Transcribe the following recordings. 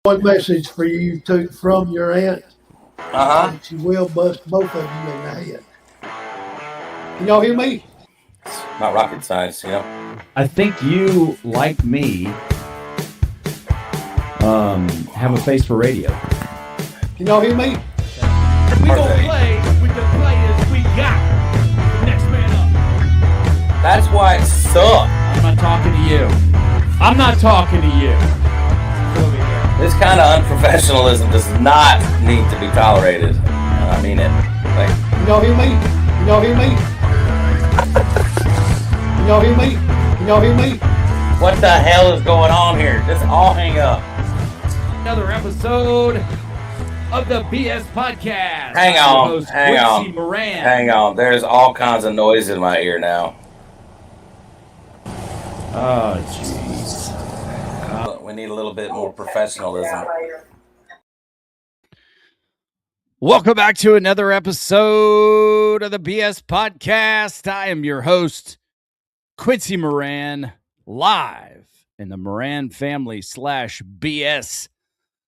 One message for you two from your aunt. She will bust both of you in the head. Can y'all hear me? Not rocket science, I think you, like me, have a face for radio. Can y'all hear me? We gonna play with the players we got. Next man up. That's why it sucks. I'm not talking to you. I'm not talking to you. This kind of unprofessionalism does not need to be tolerated. I mean it. Can y'all hear me? Can y'all hear me? Can y'all hear me? Can y'all hear me? What the hell is going on here? Just all hang up. Another episode of the BS Podcast. Hang on. Moran. Hang on. There's all kinds of noise in my ear now. Oh, jeez. We need a little bit more professionalism. Welcome back to another episode of the BS Podcast. I am your host, Quincy Moran, live in the Moran family /BS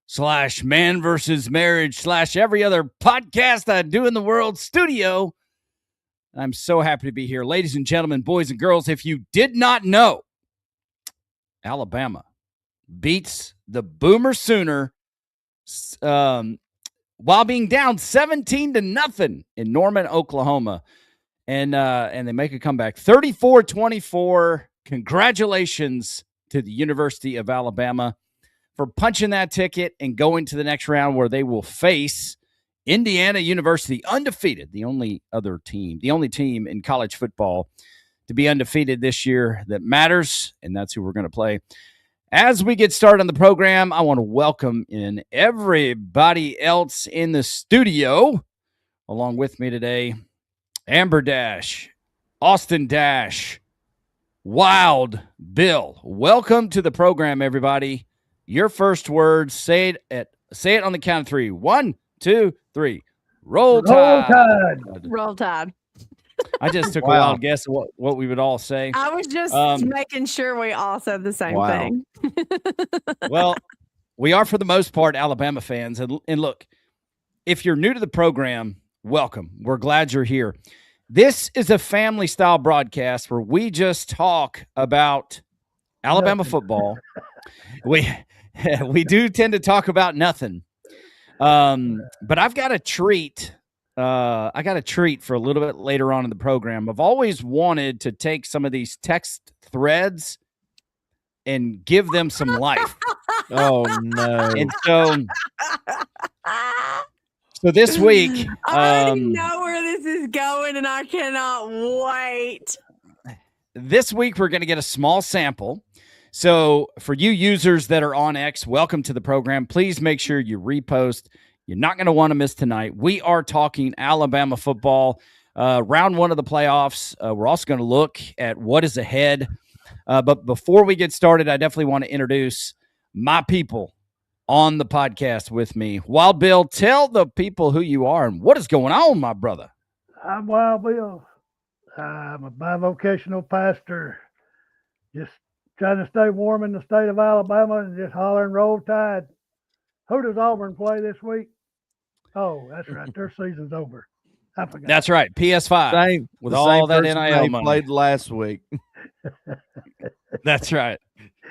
/man versus marriage / every other podcast I do in the world studio. I'm so happy to be here. Ladies and gentlemen, boys and girls, if you did not know, Alabama beats the Boomer Sooner while being down 17-0 in Norman, Oklahoma. And they make a comeback 34-24. Congratulations to the University of Alabama for punching that ticket and going to the next round where they will face Indiana University, undefeated, the only team in college football to be undefeated this year that matters, and that's who we're going to play. As we get started on the program, I want to welcome in everybody else in the studio. Along with me today, Amber Dash, Austin Dash, Wild Bill. Welcome to the program, everybody. Your first words, say it on the count of three. 1, 2, 3. Roll Tide. Roll Tide. I just took a wild guess of what we would all say. I was just making sure we all said the same thing. Well, we are, for the most part, Alabama fans. And look, if you're new to the program, welcome. We're glad you're here. This is a family-style broadcast where we just talk about Alabama football. We do tend to talk about nothing. But I've got a treat. I got a treat for a little bit later on in the program. I've always wanted to take some of these text threads and give them some life. Oh, no. And so this week, I already know where this is going, and I cannot wait. This week, we're going to get a small sample. So for you users that are on X, welcome to the program. Please make sure you repost. You're not going to want to miss tonight. We are talking Alabama football, round one of the playoffs. We're also going to look at what is ahead. But before we get started, I definitely want to introduce my people on the podcast with me. Wild Bill, tell the people who you are and what is going on, my brother. I'm Wild Bill. I'm a bivocational pastor. Just trying to stay warm in the state of Alabama and just hollering Roll Tide. Who does Auburn play this week? Oh, that's right. Their season's over. I forgot. That's right. PS5. With all that NIL money. Played last week. That's right.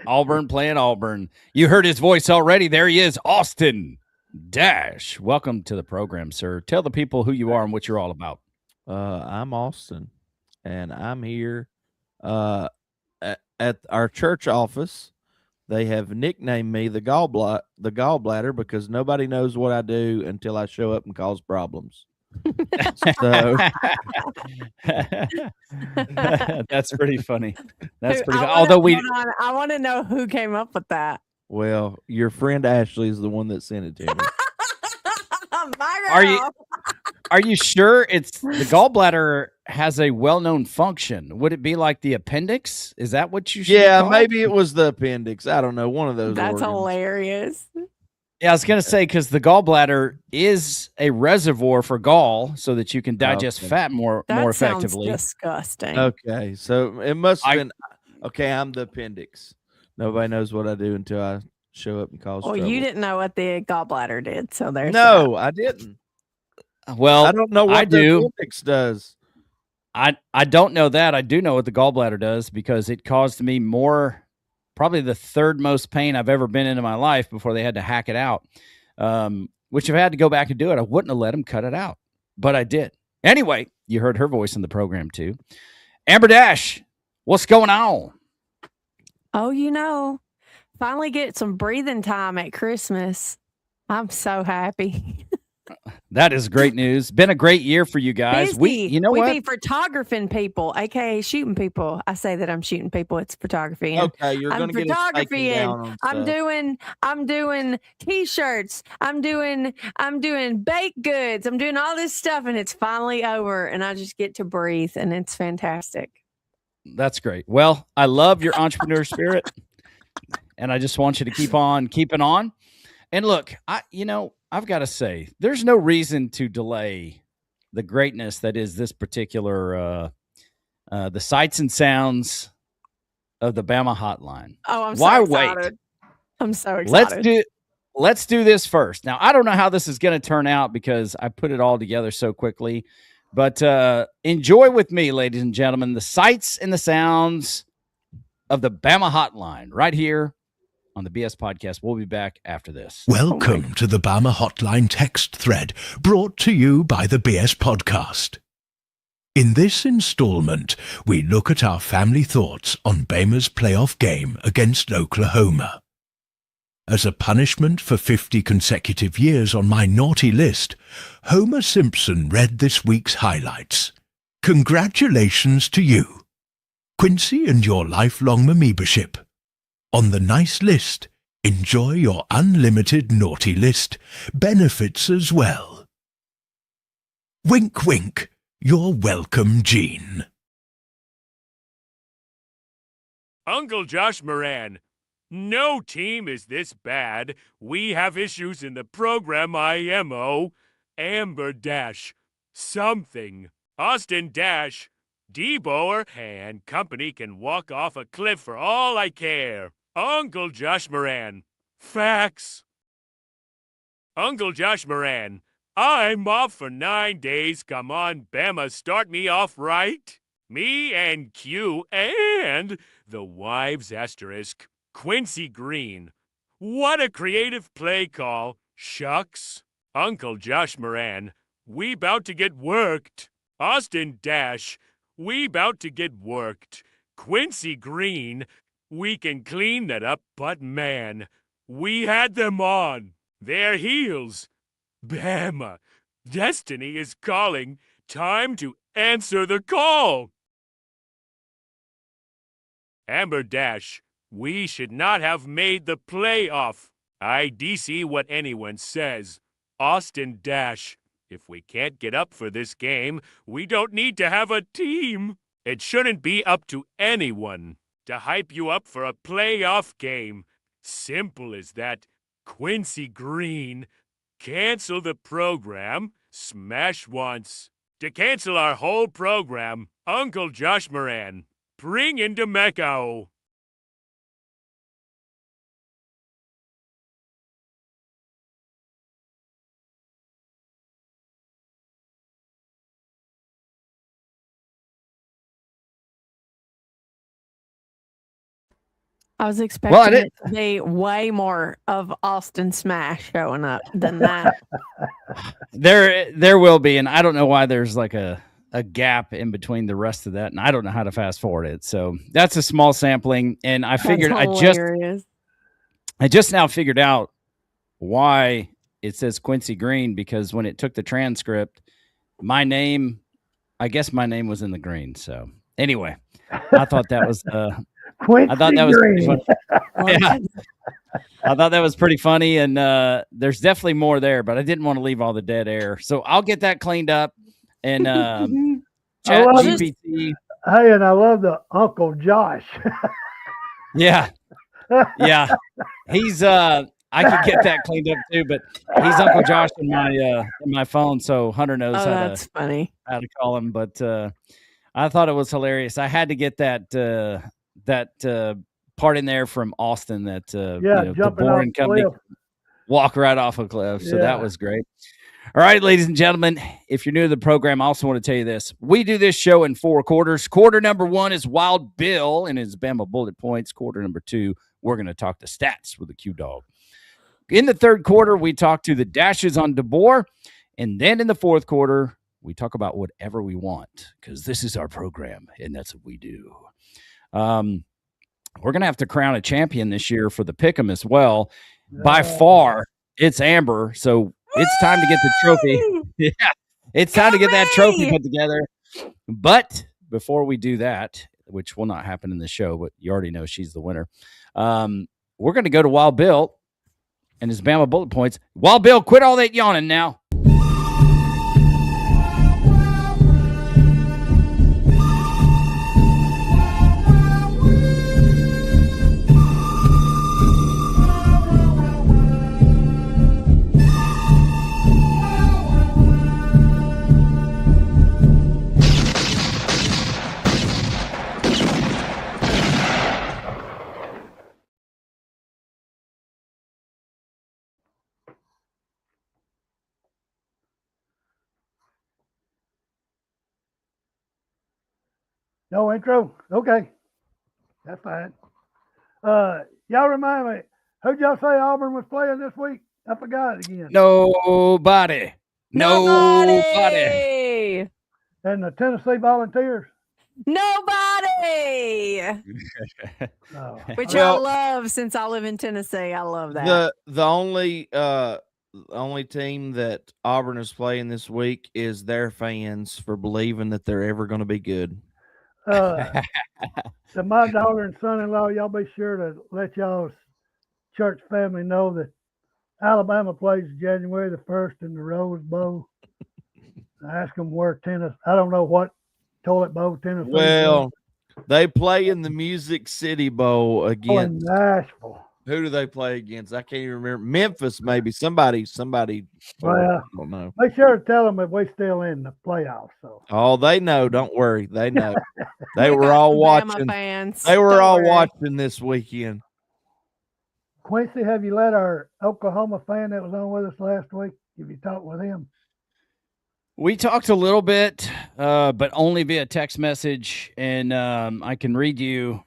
Auburn playing Auburn. You heard his voice already. There he is, Austin Dash. Welcome to the program, sir. Tell the people who you are and what you're all about. I'm Austin, and I'm here at our church office. They have nicknamed me the gallbladder because nobody knows what I do until I show up and cause problems. So that's pretty funny. That's pretty funny. I want to know who came up with that. Well, your friend Ashley is the one that sent it to me. Are you sure it's the gallbladder has a well-known function? Would it be like the appendix? Is that what you should call maybe it was the appendix. I don't know. One of those. That's organs. Hilarious. Yeah, I was going to say, because the gallbladder is a reservoir for gall so that you can digest fat more effectively. Sounds disgusting. Okay, so it must have been, okay, I'm the appendix. Nobody knows what I do until I show up and cause Well, trouble. you didn't know what the gallbladder did, so there's No, I didn't. Well, I don't know what I the do. appendix does. I don't know that. I do know what the gallbladder does because it caused me probably the third most pain I've ever been in my life before they had to hack it out. Which if I had to go back and do it, I wouldn't have let them cut it out, but I did. Anyway, you heard her voice in the program too. Amber Dash, what's going on? Oh, finally get some breathing time at Christmas. I'm so happy. That is great news. Been a great year for you guys. Busy. You know we what? be photographing people, aka shooting people. I say that I'm shooting people. It's photography. And Okay, you're I'm going to get us photography taken and down on I'm stuff. doing t-shirts. I'm doing baked goods. I'm doing all this stuff, and it's finally over, and I just get to breathe, and it's fantastic. That's great. Well, I love your entrepreneur spirit, and I just want you to keep on keeping on. And look, I've got to say, there's no reason to delay the greatness that is this particular the sights and sounds of the Bama Hotline. Oh, I'm Why so wait? excited. I'm so excited. Let's do this first. Now, I don't know how this is going to turn out because I put it all together so quickly, but enjoy with me, ladies and gentlemen, the sights and the sounds of the Bama Hotline right here on the BS Podcast. We'll be back after this. Welcome to the Bama Hotline text thread, brought to you by the BS Podcast. In this installment, we look at our family thoughts on Bama's playoff game against Oklahoma. As a punishment for 50 consecutive years on my naughty list, Homer Simpson read this week's highlights. Congratulations to you, Quincy, and your lifelong amoebership. On the nice list, enjoy your unlimited naughty list benefits as well. Wink, wink. You're welcome, Gene. Uncle Josh Moran, no team is this bad. We have issues in the program IMO. Amber Dash, something. Austin Dash, Deboer, and company can walk off a cliff for all I care. Uncle Josh Moran, facts. Uncle Josh Moran, I'm off for 9 days. Come on, Bama, start me off right. Me and Q and the wives asterisk, Quincy Green. What a creative play call. Shucks. Uncle Josh Moran, we bout to get worked. Austin Dash, we bout to get worked. Quincy Green, we can clean that up, but man, we had them on. Their heels. Bama, destiny is calling. Time to answer the call. Amber Dash, we should not have made the playoff. I DC what anyone says. Austin Dash, if we can't get up for this game, we don't need to have a team. It shouldn't be up to anyone to hype you up for a playoff game. Simple as that. Quincy Green, cancel the program. Smash once. To cancel our whole program, Uncle Josh Moran, bring in DeMeco. I was expecting I didn't- it to be way more of Austin Smash showing up than that. There will be, and I don't know why there's like a gap in between the rest of that, and I don't know how to fast forward it. So that's a small sampling, and I figured Hilarious. I just now figured out why it says Quincy Green, because when it took the transcript, I guess my name was in the green. So anyway, I thought that was Quincy I thought that was pretty Green. funny. Yeah. I thought that was pretty funny, and there's definitely more there, but I didn't want to leave all the dead air. So I'll get that cleaned up. And Chat love GPT. Hey, and I love the Uncle Josh. Yeah. Yeah. He's I could get that cleaned up too, but he's Uncle Josh in my phone, so Hunter knows Oh, that's funny. how to call him. But I thought it was hilarious. I had to get that part in there from Austin that jumping DeBoer off and company cliff. walk right off a cliff. So that Yeah. was great. All right, ladies and gentlemen, if you're new to the program, I also want to tell you this. We do this show in 4 quarters. Quarter number 1 is Wild Bill and his Bama bullet points. Quarter number 2, we're going to talk the stats with the Q-Dog. In the third quarter, we talk to the dashes on DeBoer. And then in the fourth quarter, we talk about whatever we want because this is our program, and that's what we do. We're going to have to crown a champion this year for the Pick'em as well. By far, it's Amber, so it's time to get the trophy. Yeah, it's time to get that trophy put together. But before we do that, which will not happen in the show, but you already know she's the winner, we're going to go to Wild Bill and his Bama bullet points. Wild Bill, quit all that yawning now. No intro? Okay. That's fine. Y'all remind me, who'd y'all say Auburn was playing this week? I forgot it again. Nobody. And the Tennessee Volunteers? Nobody. Oh. Which Well- I love since I live in Tennessee. I love that. The only team that Auburn is playing this week is their fans for believing that they're ever going to be good. To my daughter and son-in-law, y'all be sure to let y'all's church family know that Alabama plays January the 1st in the Rose Bowl. I asked them where Tennessee, I don't know what toilet bowl Tennessee. Well, they play in the Music City Bowl in against. Nashville. Who do they play against? I can't even remember. Memphis, maybe. Somebody. Well, I don't know. Make sure to tell them if we're still in the playoffs. So Oh, they know. Don't worry. They know. They We were got all some Bama watching. fans. They were Don't all worry. watching this weekend. Quincy, have you let our Oklahoma fan that was on with us last week? Have you talked with him? We talked a little bit, but only via text message, and I can read you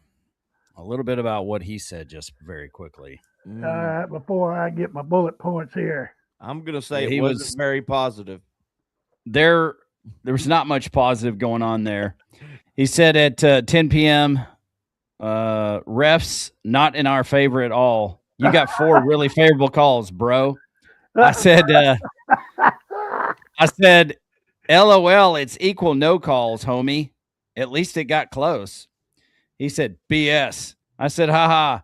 a little bit about what he said just very quickly. All right, before I get my bullet points here. I'm gonna say Yeah, it he wasn't was- very positive. There was not much positive going on there. He said at 10 p.m., refs not in our favor at all. You got 4 really favorable calls, bro. I said, LOL, it's equal no calls, homie. At least it got close. He said, BS. I said, haha,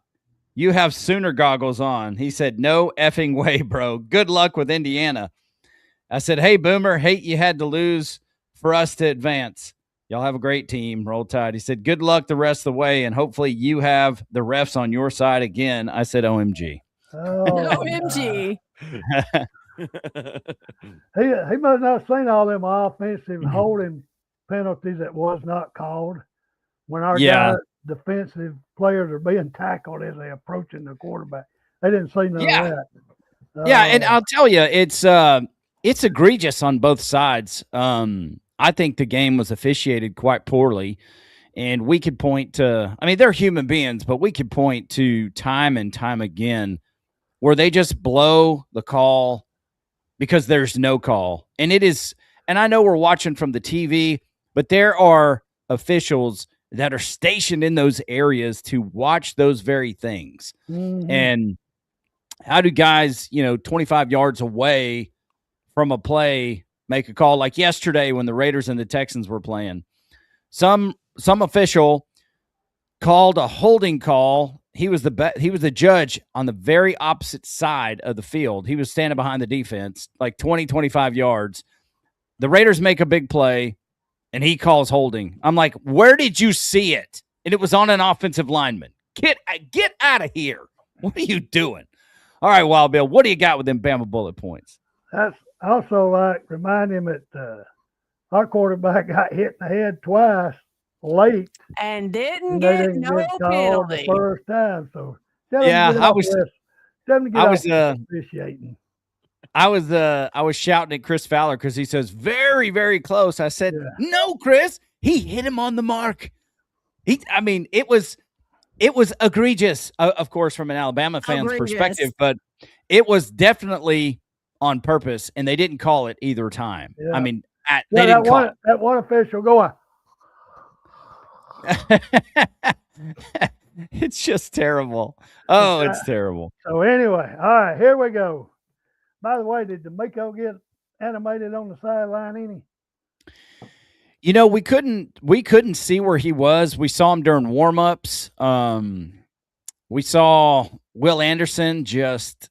you have Sooner goggles on. He said, no effing way, bro. Good luck with Indiana. I said, hey, Boomer, hate you had to lose for us to advance. Y'all have a great team. Roll Tide. He said, good luck the rest of the way, and hopefully you have the refs on your side again. I said, OMG. Oh, OMG. he must not have seen all them offensive holding penalties that was not called when our Yeah. guys, defensive players are being tackled as they approaching the quarterback. They didn't see none Yeah. of that. Yeah, and I'll tell you, it's egregious on both sides. I think the game was officiated quite poorly, and we could point to, I mean, they're human beings, but we could point to time and time again where they just blow the call because there's no call. And it is, and I know we're watching from the TV, but there are officials that are stationed in those areas to watch those very things. Mhm. And how do guys, 25 yards away from a play make a call like yesterday when the Raiders and the Texans were playing? Some official called a holding call. He was the judge on the very opposite side of the field. He was standing behind the defense, like 20, 25 yards. The Raiders make a big play, and he calls holding. I'm like, where did you see it? And it was on an offensive lineman. Get out of here. What are you doing? All right, Wild Bill, what do you got with them Bama bullet points? That's also like remind him that our quarterback got hit in the head twice late, and didn't and they get didn't no get called penalty. the first time. So tell them Yeah, to get I off was- this. Tell them to get I off was, this officiating. I was shouting at Chris Fowler because he says very, very close. I said, Yeah. no, Chris, he hit him on the mark. It was egregious, of course, from an Alabama fan's Egregious. perspective, but it was definitely on purpose, and they didn't call it either time. Yeah. I mean, Yeah, they didn't call it. that one official going. It's just terrible. Oh, it's terrible. So anyway, all right, here we go. By the way, did D'Amico get animated on the sideline any? You know, we couldn't see where he was. We saw him during warm-ups. We saw Will Anderson just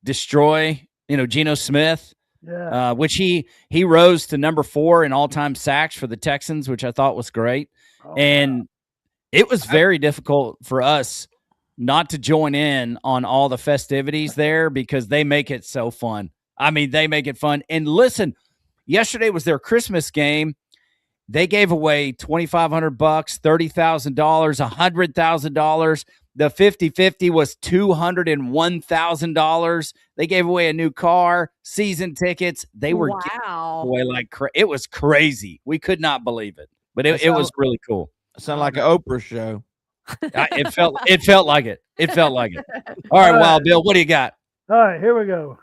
destroy, Geno Smith, Yeah. which he rose to number 4 in all-time sacks for the Texans, which I thought was great. Oh, And it was very difficult for us not to join in on all the festivities there because they make it so fun. I mean, they make it fun. And listen, yesterday was their Christmas game. They gave away $2,500, $30,000, $100,000. The 50-50 was $201,000. They gave away a new car, season tickets. They were giving away it was crazy. We could not believe it, but it was really cool. Sound like an Oprah show. It felt like it. It felt like it. All right, Wild Bill, what do you got? All right, here we go.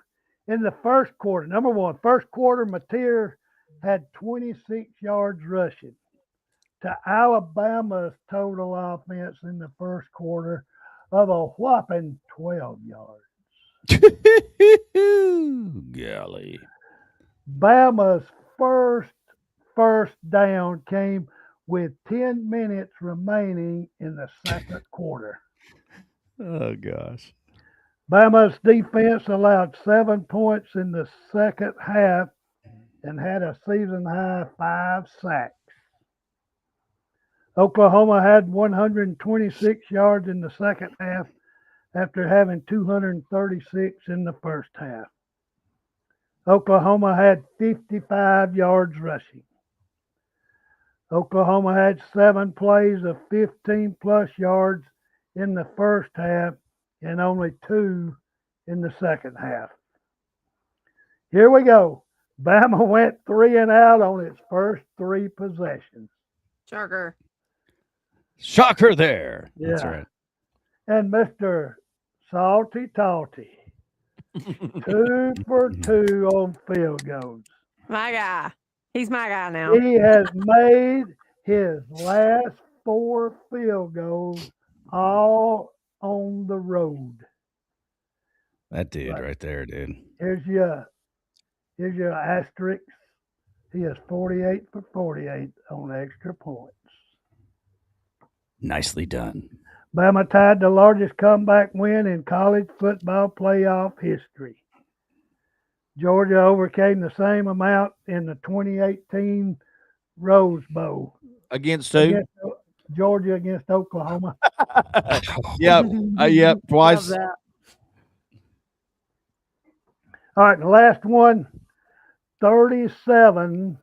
In the first quarter, number one, first quarter, Mateer had 26 yards rushing to Alabama's total offense in the first quarter of a whopping 12 yards. Golly. Bama's first down came with 10 minutes remaining in the second quarter. Oh, gosh. Bama's defense allowed 7 points in the second half and had a season-high 5 sacks. Oklahoma had 126 yards in the second half after having 236 in the first half. Oklahoma had 55 yards rushing. Oklahoma had 7 plays of 15-plus yards in the first half and only 2 in the second half. Here we go. Bama went 3 and out on its first 3 possessions. Shocker there. Yeah. That's right. And Mr. Salty Talty, 2 for 2 on field goals. My guy. He's my guy now. He has made his last 4 field goals all on the road. That dude right there, dude. Here's your asterisk. He is 48 for 48 on extra points. Nicely done. Bama tied the largest comeback win in college football playoff history. Georgia overcame the same amount in the 2018 Rose Bowl. Against who? Georgia against Oklahoma. Yep. Yep. Twice. Love that. All right, the last one, 37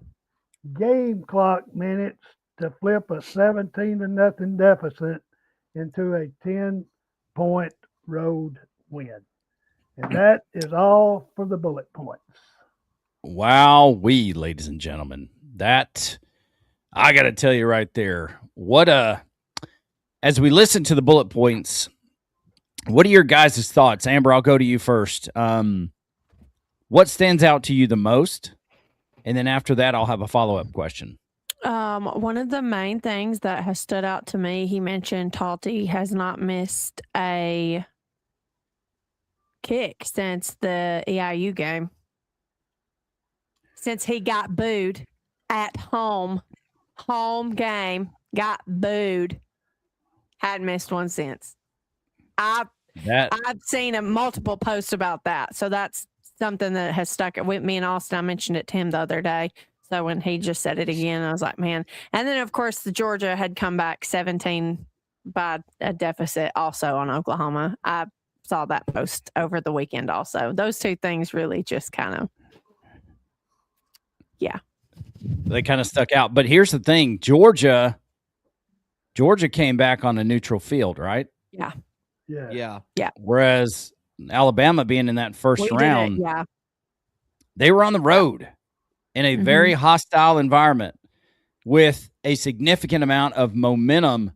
game clock minutes to flip a 17-0 deficit into a 10-point road win. And that is all for the bullet points. Wowee, ladies and gentlemen. That, I got to tell you right there, as we listen to the bullet points, what are your guys' thoughts? Amber, I'll go to you first. What stands out to you the most? And then after that, I'll have a follow-up question. One of the main things that has stood out to me, he mentioned Talty has not missed a kick since the EIU game. Since he got booed at home game, got booed, hadn't missed one since. I've seen multiple posts about that. So that's something that has stuck with me and Austin. I mentioned it to him the other day. So when he just said it again, I was like, man. And then, of course, the Georgia had come back 17 by a deficit also on Oklahoma. I saw that post over the weekend also. Those two things really just kind of, yeah. They kind of stuck out. But here's the thing. Georgia Georgia came back on a neutral field, right? Yeah. Yeah. Whereas Alabama being in that first We did it. round, Yeah. they were on the road in a very hostile environment with a significant amount of momentum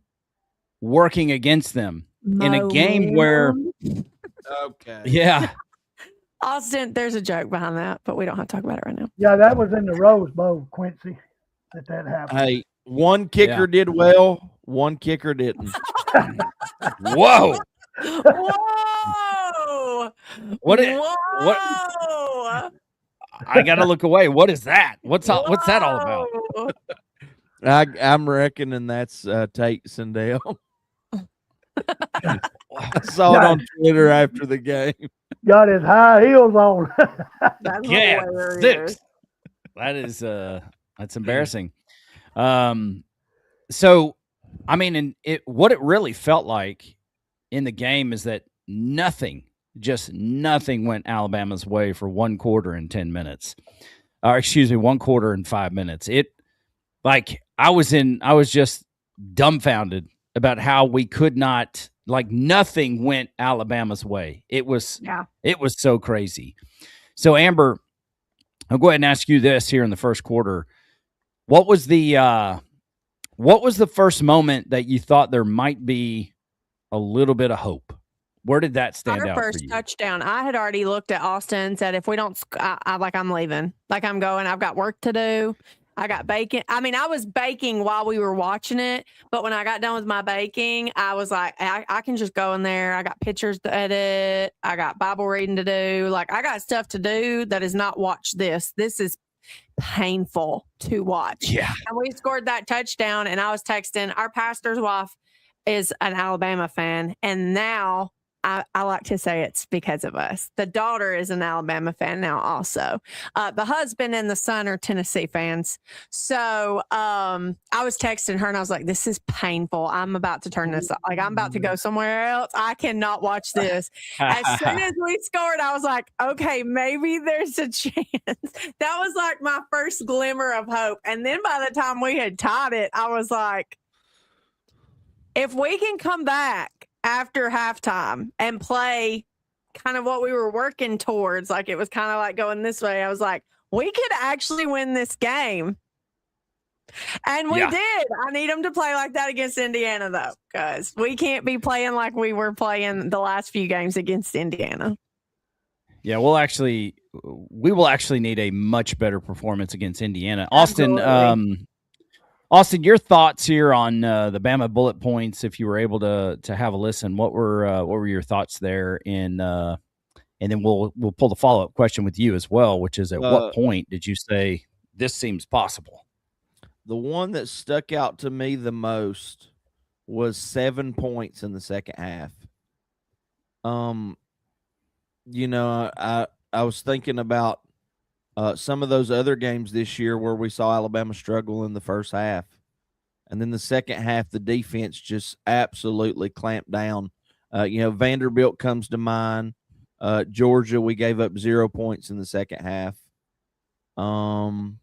working against them in a game where, Okay. yeah, Austin, there's a joke behind that, but we don't have to talk about it right now. Yeah, that was in the Rose Bowl, Quincy, that happened. Hey, one kicker did well, one kicker didn't. whoa. Whoa! What? Whoa! I got to look away. What is that? What's that all about? I'm reckoning that's Tate Sindel. I saw it on Twitter after the game. Got his high heels on. That's Yeah, hilarious. 6. That is that's embarrassing. So I mean, and what it really felt like in the game is that nothing went Alabama's way for 1 quarter and 10 minutes. Or excuse me, 1 quarter and 5 minutes. I was just dumbfounded about how we could not, nothing went Alabama's way. It was so crazy. So Amber, I'll go ahead and ask you this here in the first quarter. What was the first moment that you thought there might be a little bit of hope? Where did that stand out for you? Our first touchdown, I had already looked at Austin and said, if we don't, I'm leaving. I'm going. I've got work to do. I got baking. I mean, I was baking while we were watching it, but when I got done with my baking, I was like, I can just go in there. I got pictures to edit. I got Bible reading to do. I got stuff to do that is not watch this. This is painful to watch. Yeah. And we scored that touchdown, and I was texting. Our pastor's wife is an Alabama fan, and now I like to say it's because of us. The daughter is an Alabama fan now also. The husband and the son are Tennessee fans. So I was texting her and I was like, this is painful. I'm about to turn this off. I'm about to go somewhere else. I cannot watch this. As soon as we scored, I was like, okay, maybe there's a chance. That was my first glimmer of hope. And then by the time we had tied it, I was like, if we can come back after halftime and play kind of what we were working towards, it was kind of going this way, I was like, we could actually win this game. And we did. I need them to play like that against Indiana, though, because we can't be playing like we were playing the last few games against Indiana. Yeah, we will actually need a much better performance against Indiana. Austin, Austin, your thoughts here on the Bama bullet points? If you were able to have a listen, what were your thoughts there? And then we'll pull the follow-up question with you as well, which is at what point did you say this seems possible? The one that stuck out to me the most was 7 points in the second half. I was thinking about some of those other games this year where we saw Alabama struggle in the first half. And then the second half, the defense just absolutely clamped down. Vanderbilt comes to mind. Georgia, we gave up 0 points in the second half. I'm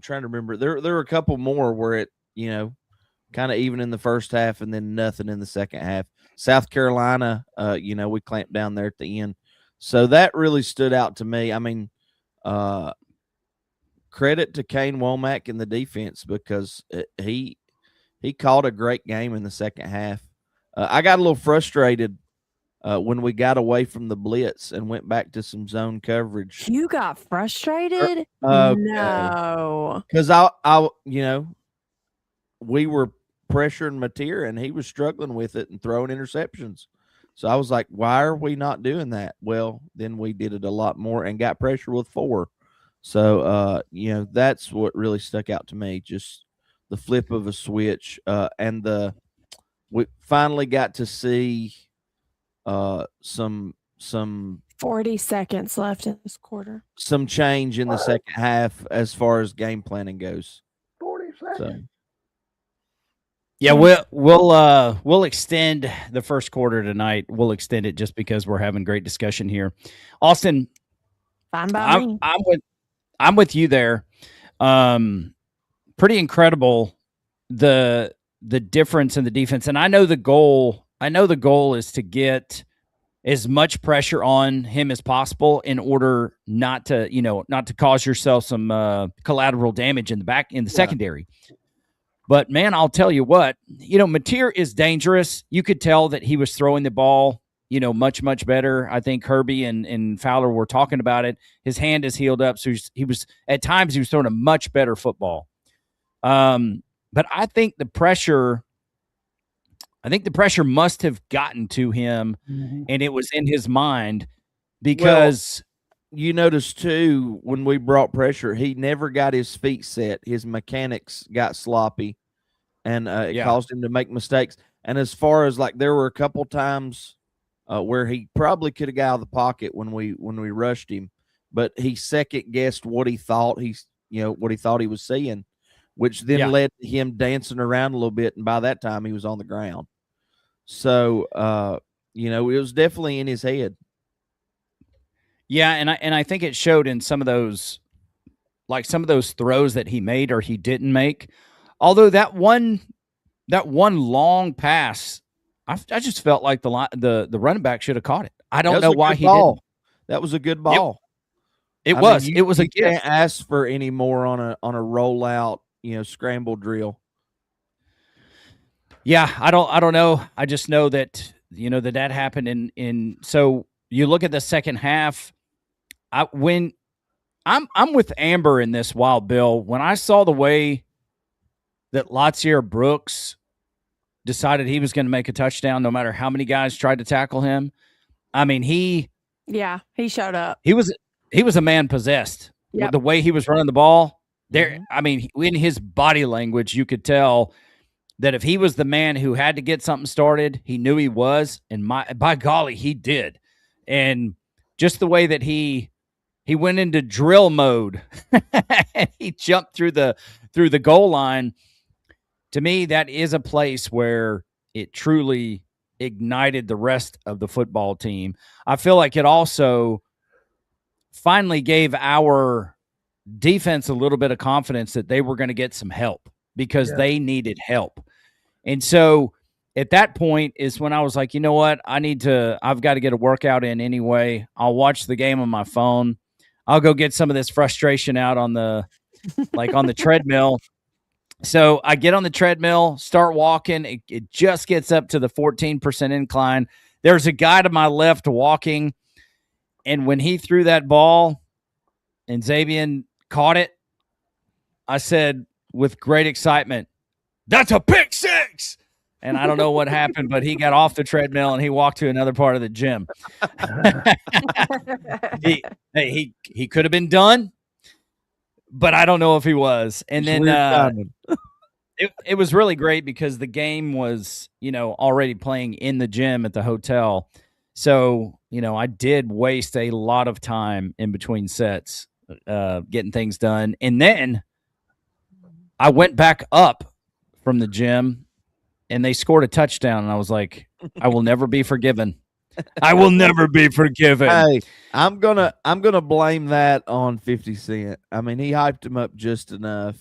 trying to remember. There were a couple more where it, kind of even in the first half and then nothing in the second half. South Carolina, we clamped down there at the end. So that really stood out to me. I mean, credit to Kane Womack in the defense because he called a great game in the second half. I got a little frustrated when we got away from the blitz and went back to some zone coverage. You got frustrated? Okay. No. Because we were pressuring Mateer and he was struggling with it and throwing interceptions. So I was like, why are we not doing that? Well, then we did it a lot more and got pressure with 4. So, that's what really stuck out to me, just the flip of a switch. And we finally got to see some 40 seconds left in this quarter. Some change in the second half as far as game planning goes. 40 seconds. So. Yeah, we'll extend the first quarter tonight. We'll extend it just because we're having great discussion here. Austin, fine by me. I'm with you there. Pretty incredible the the difference in the defense. And I know the goal is to get as much pressure on him as possible in order not to cause yourself some collateral damage in the secondary. But man, I'll tell you what, Mateer is dangerous. You could tell that he was throwing the ball, much, much better. I think Herbie and Fowler were talking about it. His hand is healed up. So he was throwing a much better football. But I think the pressure must have gotten to him, and it was in his mind because you notice too, when we brought pressure, he never got his feet set. His mechanics got sloppy, and it caused him to make mistakes. And as far as there were a couple times where he probably could have got out of the pocket when we rushed him, but he second guessed what he thought he was seeing, which then led to him dancing around a little bit. And by that time, he was on the ground. So it was definitely in his head. Yeah, and I think it showed in some of those throws that he made or he didn't make. Although that one long pass, I just felt like the running back should have caught it. I don't know why he didn't. That was a good ball. It was a gift. Can't ask for any more on a rollout, scramble drill. Yeah, I don't know. I just know that that happened in so you look at the second half. I'm with Amber in this, Wild Bill. When I saw the way that Latsier Brooks decided he was going to make a touchdown no matter how many guys tried to tackle him, I mean, he showed up. He was a man possessed. With the way he was running the ball there. I mean, in his body language, you could tell that if he was the man who had to get something started, he knew he was, and by golly, he did. And just the way that he went into drill mode and he jumped through the goal line. To me, that is a place where it truly ignited the rest of the football team. I feel like it also finally gave our defense a little bit of confidence that they were going to get some help because they needed help. And so at that point is when I was like, you know what? I've got to get a workout in anyway. I'll watch the game on my phone. I'll go get some of this frustration out on the treadmill. So I get on the treadmill, start walking. It just gets up to the 14% incline. There's a guy to my left walking. And when he threw that ball and Xavier caught it, I said with great excitement, "That's a pick six!" And I don't know what happened, but he got off the treadmill and he walked to another part of the gym. He could have been done, but I don't know if he was. And then it was really great because the game was, already playing in the gym at the hotel. So, I did waste a lot of time in between sets getting things done. And then I went back up from the gym and they scored a touchdown. And I was like, I will never be forgiven. I will never be forgiven. Hey, I'm gonna blame that on 50 Cent. I mean, he hyped him up just enough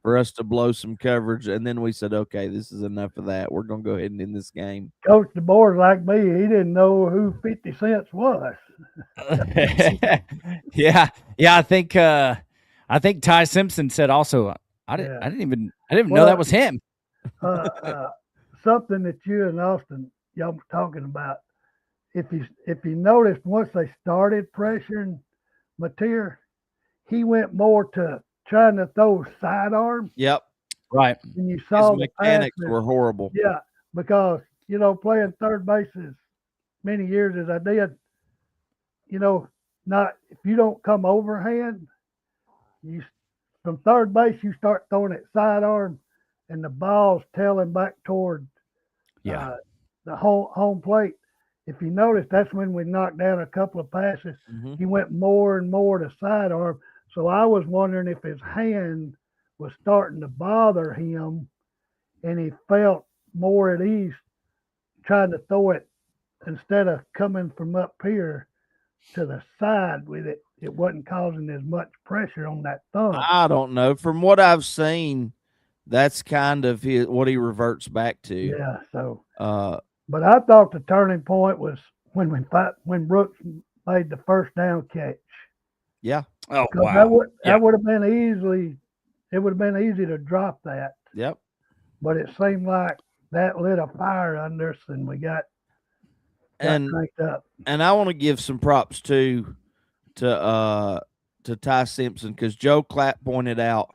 for us to blow some coverage, and then we said, okay, this is enough of that. We're gonna go ahead and end this game. Coach DeBoer's like me. He didn't know who 50 Cent was. Yeah. I think Ty Simpson said also. I didn't even know that was him. Something that you and Austin y'all were talking about. If you noticed, once they started pressuring Mateer, he went more to trying to throw sidearm. Yep. Right. And you saw his mechanics were horrible. Yeah, because playing third base as many years as I did, not if you don't come overhand, you from third base you start throwing it sidearm, and the ball's tailing back toward the home plate. If you notice, that's when we knocked down a couple of passes. Mm-hmm. He went more and more to sidearm. So I was wondering if his hand was starting to bother him and he felt more at ease trying to throw it instead of coming from up here to the side with it. It wasn't causing as much pressure on that thumb. I don't know. From what I've seen, that's kind of what he reverts back to. Yeah. So, Uh, but I thought the turning point was when Brooks made the first down catch. yeah, Oh, Because wow. that would have been it would have been easy to drop that, yep. but it seemed like that lit a fire under us, and we got And cranked up. and I want to give some props to Ty Simpson, because Joe Clapp pointed out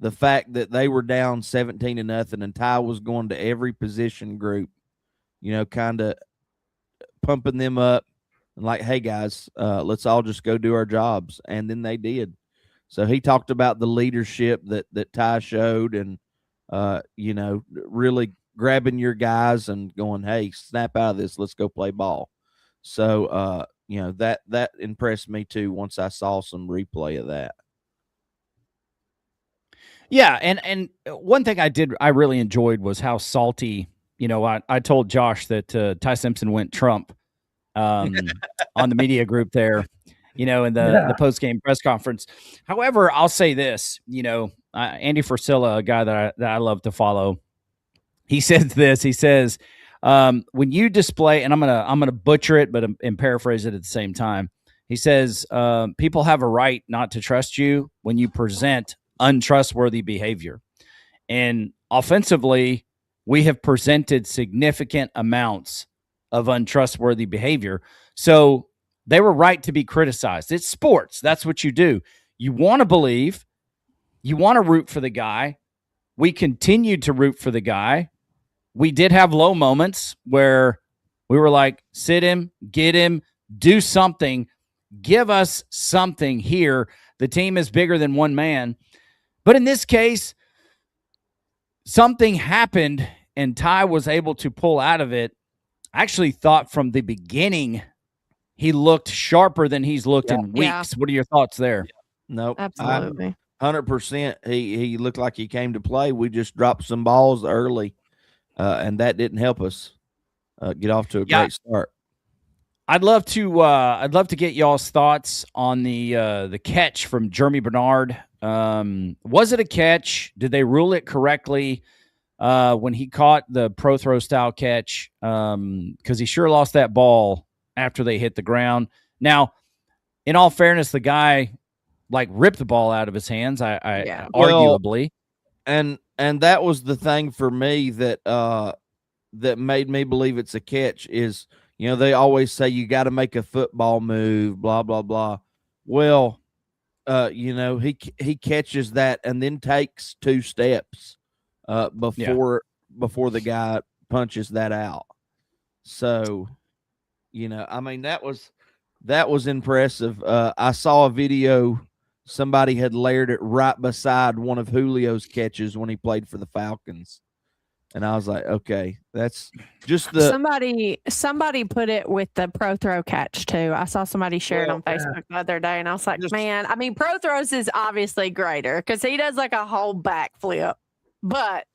the fact that they were down 17-0, and Ty was going to every position group, kind of pumping them up and like, hey guys, let's all just go do our jobs. And then they did. So he talked about the leadership that Ty showed, and really grabbing your guys and going, hey, snap out of this, let's go play ball. So that impressed me too once I saw some replay of that. Yeah, and one thing I really enjoyed was how salty. I told Josh that Ty Simpson went Trump on the media group there, in the post game press conference. However, I'll say this, Andy Frisella, a guy that I love to follow, he says this. He says, when you display, and I'm gonna butcher it, but and paraphrase it at the same time. He says, people have a right not to trust you when you present untrustworthy behavior. And offensively, we have presented significant amounts of untrustworthy behavior. So they were right to be criticized. It's sports. That's what you do. You want to believe, you want to root for the guy. We continued to root for the guy. We did have low moments where we were like, sit him, get him, do something, give us something here. The team is bigger than one man. But in this case, something happened and Ty was able to pull out of it. I actually thought from the beginning he looked sharper than he's looked in weeks. Yeah. What are your thoughts there? Nope. Absolutely. 100%. He looked like he came to play. We just dropped some balls early, and that didn't help us get off to a great start. I'd love to get y'all's thoughts on the catch from Jeremy Bernard. Was it a catch? Did they rule it correctly when he caught the pro throw style catch? Because he sure lost that ball after they hit the ground. Now, in all fairness, the guy ripped the ball out of his hands. Arguably, and that was the thing for me that that made me believe it's a catch is, they always say you got to make a football move, blah, blah, blah. Well, he catches that and then takes 2 steps before the guy punches that out. So, that was impressive. I saw a video. Somebody had layered it right beside one of Julio's catches when he played for the Falcons. And I was like, okay, that's just somebody put it with the pro throw catch too. I saw somebody share it on Facebook the other day, and I was like, man, I mean, pro throws is obviously greater because he does like a whole backflip. But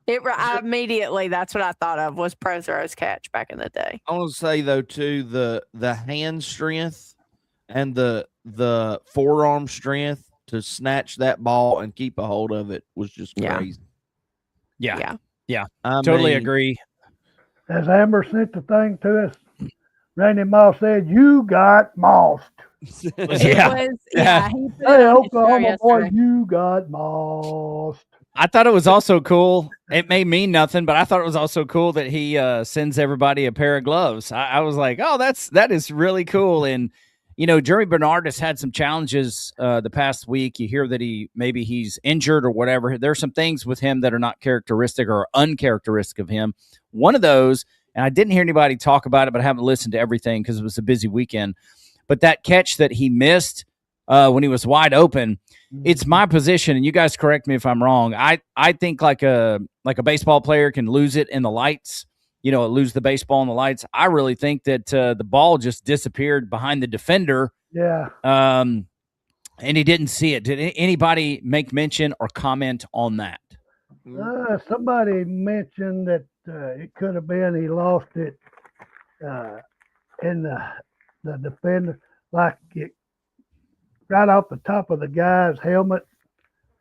immediately that's what I thought of was pro throws catch back in the day. I want to say though too, the hand strength and the forearm strength to snatch that ball and keep a hold of it was just crazy. Yeah. Totally agree. As Amber sent the thing to us, Randy Moss said, "You got mossed." Yeah. Hey, Oklahoma boy, you got mossed. I thought it was also cool. It may mean nothing, but I thought it was also cool that he sends everybody a pair of gloves. I was like, oh, that is really cool. And Jeremy Bernard has had some challenges the past week. You hear that he's injured or whatever. There are some things with him that are not characteristic or uncharacteristic of him. One of those, and I didn't hear anybody talk about it, but I haven't listened to everything because it was a busy weekend. But that catch that he missed when he was wide open, it's my position, and you guys correct me if I'm wrong. I think like a baseball player can lose it in the lights. Lose the baseball in the lights. I really think that the ball just disappeared behind the defender. Yeah. And he didn't see it. Did anybody make mention or comment on that? Somebody mentioned that it could have been he lost it in the defender, like it right off the top of the guy's helmet,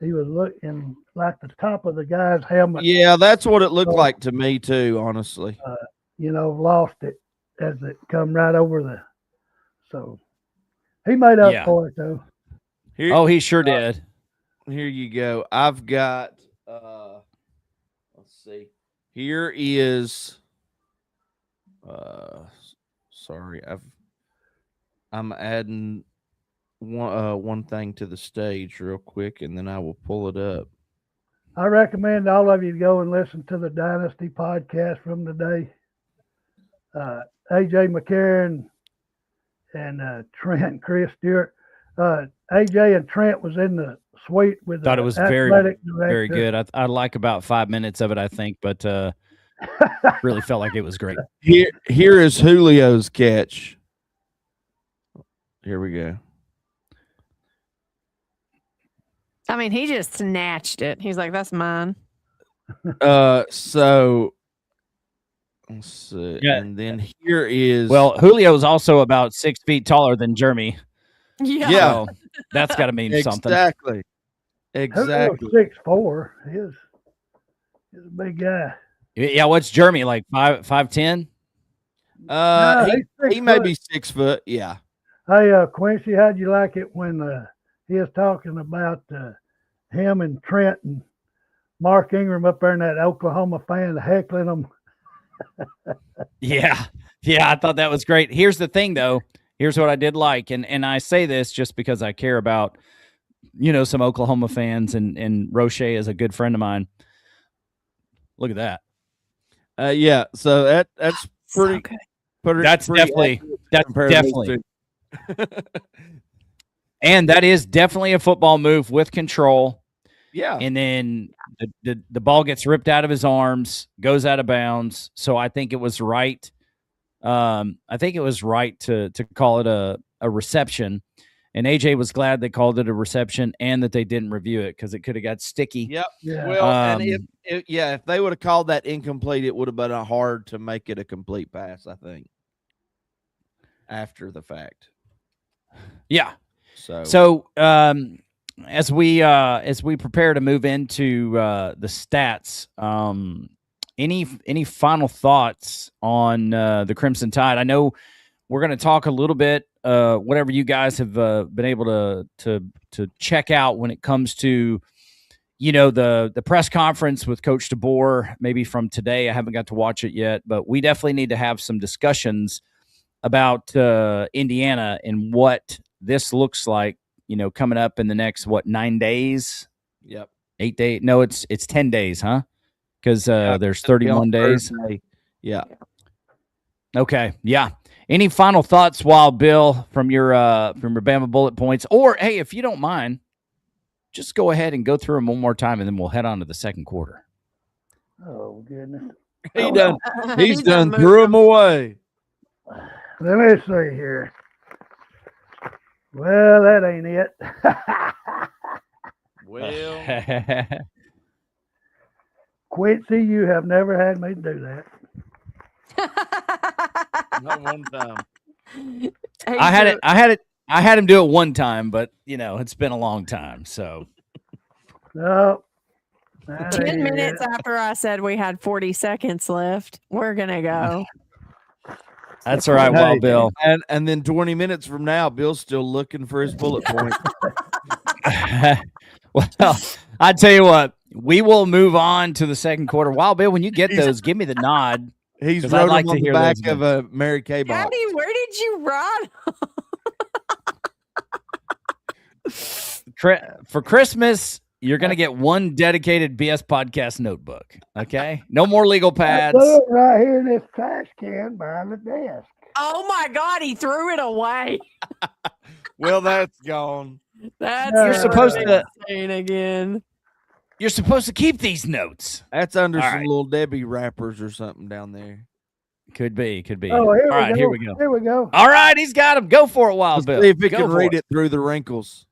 he was looking like the top of the guy's helmet. Yeah, that's what it looked So, like to me too, honestly. Lost it as it come right over the. So he made up Yeah. for it though. Here, Oh, he sure did. here you go. I've got let's see. Here is sorry, I'm adding one thing to the stage real quick and then I will pull it up. I recommend all of you go and listen to the Dynasty podcast from today. AJ McCarron and Trent, Chris Stewart. AJ and Trent was in the suite with Thought the it was athletic very director. good. I like about 5 minutes of it, I think, but really felt like it was great. Here is Julio's catch. Here we go. I mean, he just snatched it. He's like, "That's mine." So let's see. Yeah. And then here is Well, Julio is also about 6 feet taller than Jeremy. Yeah. Yeah. So that's got to mean something. exactly. Julio's Exactly. 6'4". He's a big guy. Yeah, what's Jeremy like? 5'10"? No, he's 6 he may foot. be 6 foot. Yeah. Hey, Quincy, how'd you like it when he was talking about him and Trent and Mark Ingram up there in that Oklahoma fan heckling them? Yeah. I thought that was great. Here's the thing, though. Here's what I did like, and I say this just because I care about, some Oklahoma fans, and Roche is a good friend of mine. Look at that. Yeah. So that's pretty. So pretty That's pretty definitely accurate that's compared to those definitely. two. And that is definitely a football move with control. Yeah. And then the ball gets ripped out of his arms, goes out of bounds. So I think it was right. I think it was right to call it a reception. And AJ was glad they called it a reception and that they didn't review it because it could have got sticky. Yep. Yeah. Well, and if they would have called that incomplete, it would have been hard to make it a complete pass, I think. After the fact. Yeah. So as we prepare to move into the stats, any final thoughts on the Crimson Tide? I know we're going to talk a little bit, whatever you guys have been able to check out when it comes to, the press conference with Coach DeBoer, maybe from today. I haven't got to watch it yet, but we definitely need to have some discussions about Indiana and what this looks like, coming up in the next, 9 days? Yep. 8 days? No, it's 10 days, huh? Because there's 31 days. Thursday. Yeah. Okay. Yeah. Any final thoughts, Wild Bill, from your Bama bullet points? Or, hey, if you don't mind, just go ahead and go through them one more time, and then we'll head on to the second quarter. Oh, goodness. He's done threw him away. Let me see here. Well, that ain't it. Well, Quincy, you have never had me do that. not one time. I had him do it one time, but it's been a long time. So No. 10 minutes after I said we had 40 seconds left, we're gonna go. that's all right, Wild Bill. And then 20 minutes from now, Bill's still looking for his bullet point. Well, I tell you what, we will move on to the second quarter. Wild Bill, when you get those, give me the nod. He's 'Cause wrote I'd like them to on the hear back those of a Mary Kay box. Daddy, where did you run? For Christmas, you're going to get one dedicated BS podcast notebook. Okay, no more legal I pads. threw it right here in this trash can behind the desk. Oh my God, he threw it away. Well, that's gone. That's You're supposed to- insane again. You're supposed to keep these notes. That's under All some right. little Debbie wrappers or something down there. Could be. Oh, All right, here we go. Here we go. All right, he's got him. Go for it, Wild Let's Bill. see if he Go can for read it through the wrinkles.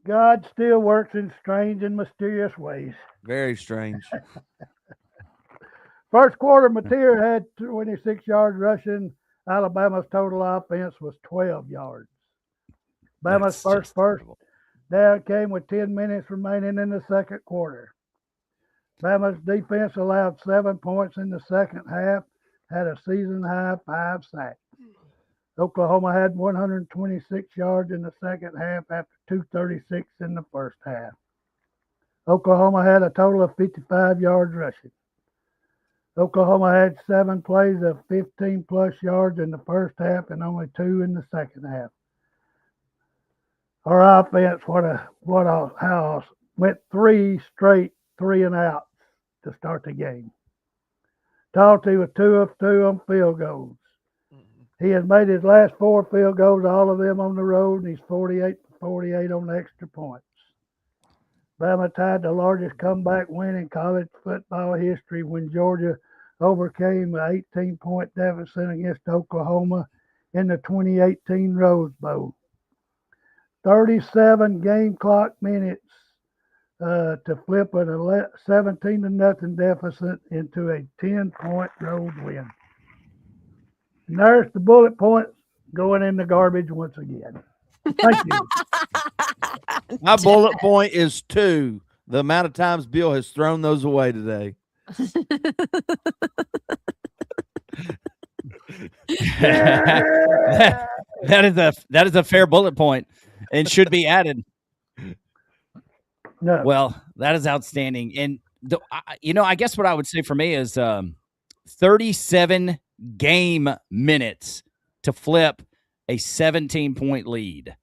God still works in strange and mysterious ways. Very strange. First quarter, Mateer had 26 yards rushing. Alabama's total offense was 12 yards. Bama's That's just first Down came with 10 minutes remaining in the second quarter. Bama's defense allowed 7 points in the second half, had a season high 5 sacks. Oklahoma had 126 yards in the second half after 236 in the first half. Oklahoma had a total of 55 yards rushing. Oklahoma had 7 plays of 15 plus yards in the first half and only 2 in the second half. Our offense, how went 3 straight 3 and outs to start the game. Talty was 2 of 2 on field goals. He has made his last 4 field goals, all of them on the road, and he's 48 for 48 on extra points. Bama tied the largest comeback win in college football history when Georgia overcame an 18-point deficit against Oklahoma in the 2018 Rose Bowl. 37 game clock minutes to flip a 17-0 deficit into a 10-point road win. And there's the bullet points going in the garbage once again. Thank you. My bullet point is 2. The amount of times Bill has thrown those away today. that is a fair bullet point and should be added. No. Well, that is outstanding. And I guess what I would say for me is 37 game minutes to flip a 17-point lead.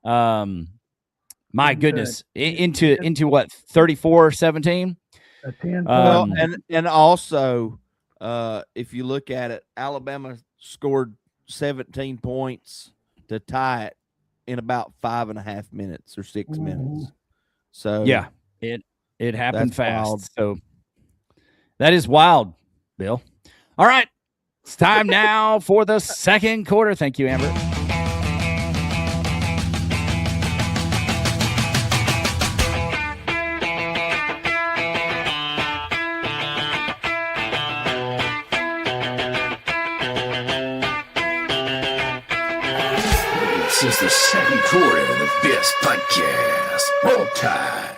My goodness, into what, 34-17? A 10 Well, and also, if you look at it, Alabama scored 17 points to tie it in about 5.5 minutes or 6 minutes. So yeah, it happened fast. Wild. So that is wild, Bill. All right, it's time now for the second quarter. Thank you, Amber. This is the second quarter of the best podcast. Roll Tide.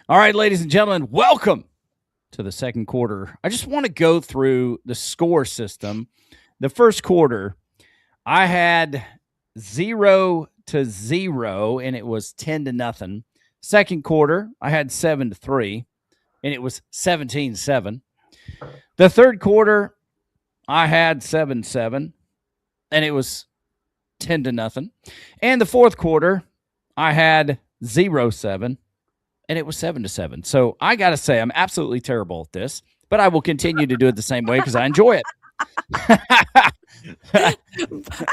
All right, ladies and gentlemen, welcome to the second quarter. I just want to go through the score system. The first quarter, I had 0-0, and it was 10-0. Second quarter, I had 7-3, and it was 17-7. The third quarter, I had 7-7, and it was 10-0. And the fourth quarter, I had 0-7. And it was 7-7. So I got to say, I'm absolutely terrible at this, but I will continue to do it the same way because I enjoy it.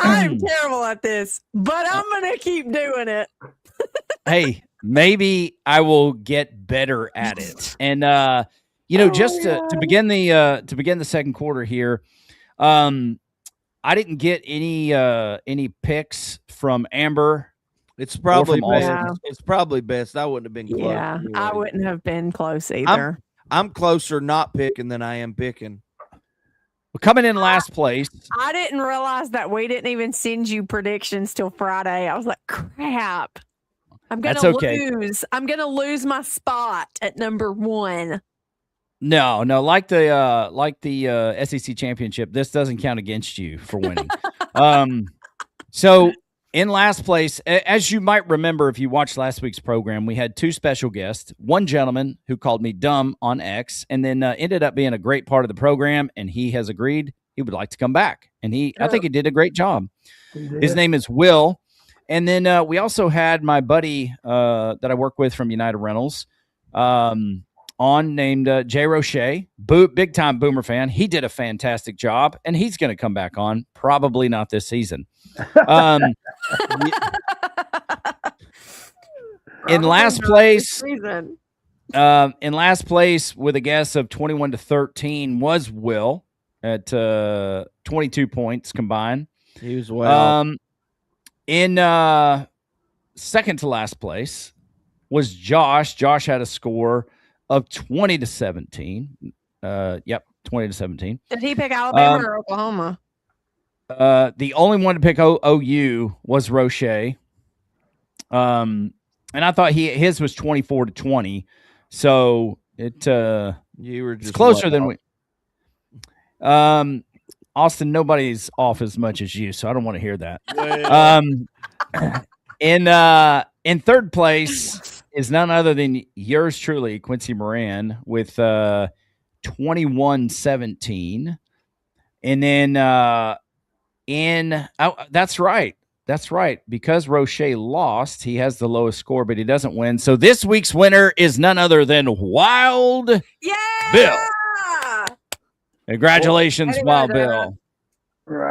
I'm terrible at this, but I'm going to keep doing it. Hey, maybe I will get better at it. And, to begin the second quarter here, I didn't get any picks from Amber. It's probably from best. Austin. It's probably best. I wouldn't have been close. Yeah, anyway. I wouldn't have been close either. I'm closer not picking than I am picking. Coming in last place. I didn't realize that we didn't even send you predictions till Friday. I was like, crap. I'm going to lose. I'm going to lose my spot at number 1. No, like the SEC championship, this doesn't count against you for winning. So in last place, as you might remember, if you watched last week's program, we had 2 special guests, one gentleman who called me dumb on X, and then ended up being a great part of the program, and he has agreed he would like to come back. And I think he did a great job. His name is Will. And then we also had my buddy that I work with from United Rentals named Jay Roche, big time Boomer fan. He did a fantastic job, and he's going to come back on, probably not this season. In last place with a guess of 21-13 was Will at 22 points combined. He was well. In second to last place was Josh. Josh had a score of 20-17. 20-17. Did he pick Alabama or Oklahoma? The only one to pick OU was Roche. And I thought his was 24-20. So it You were it's just closer way than off. we. Austin, nobody's off as much as you, so I don't want to hear that. Well, In third place is none other than yours truly, Quincy Moran, with 21-17. And then that's right. That's right. Because Roche lost, he has the lowest score, but he doesn't win. So this week's winner is none other than Wild Yeah. Bill. Congratulations, Anyway, Wild Dana. Bill.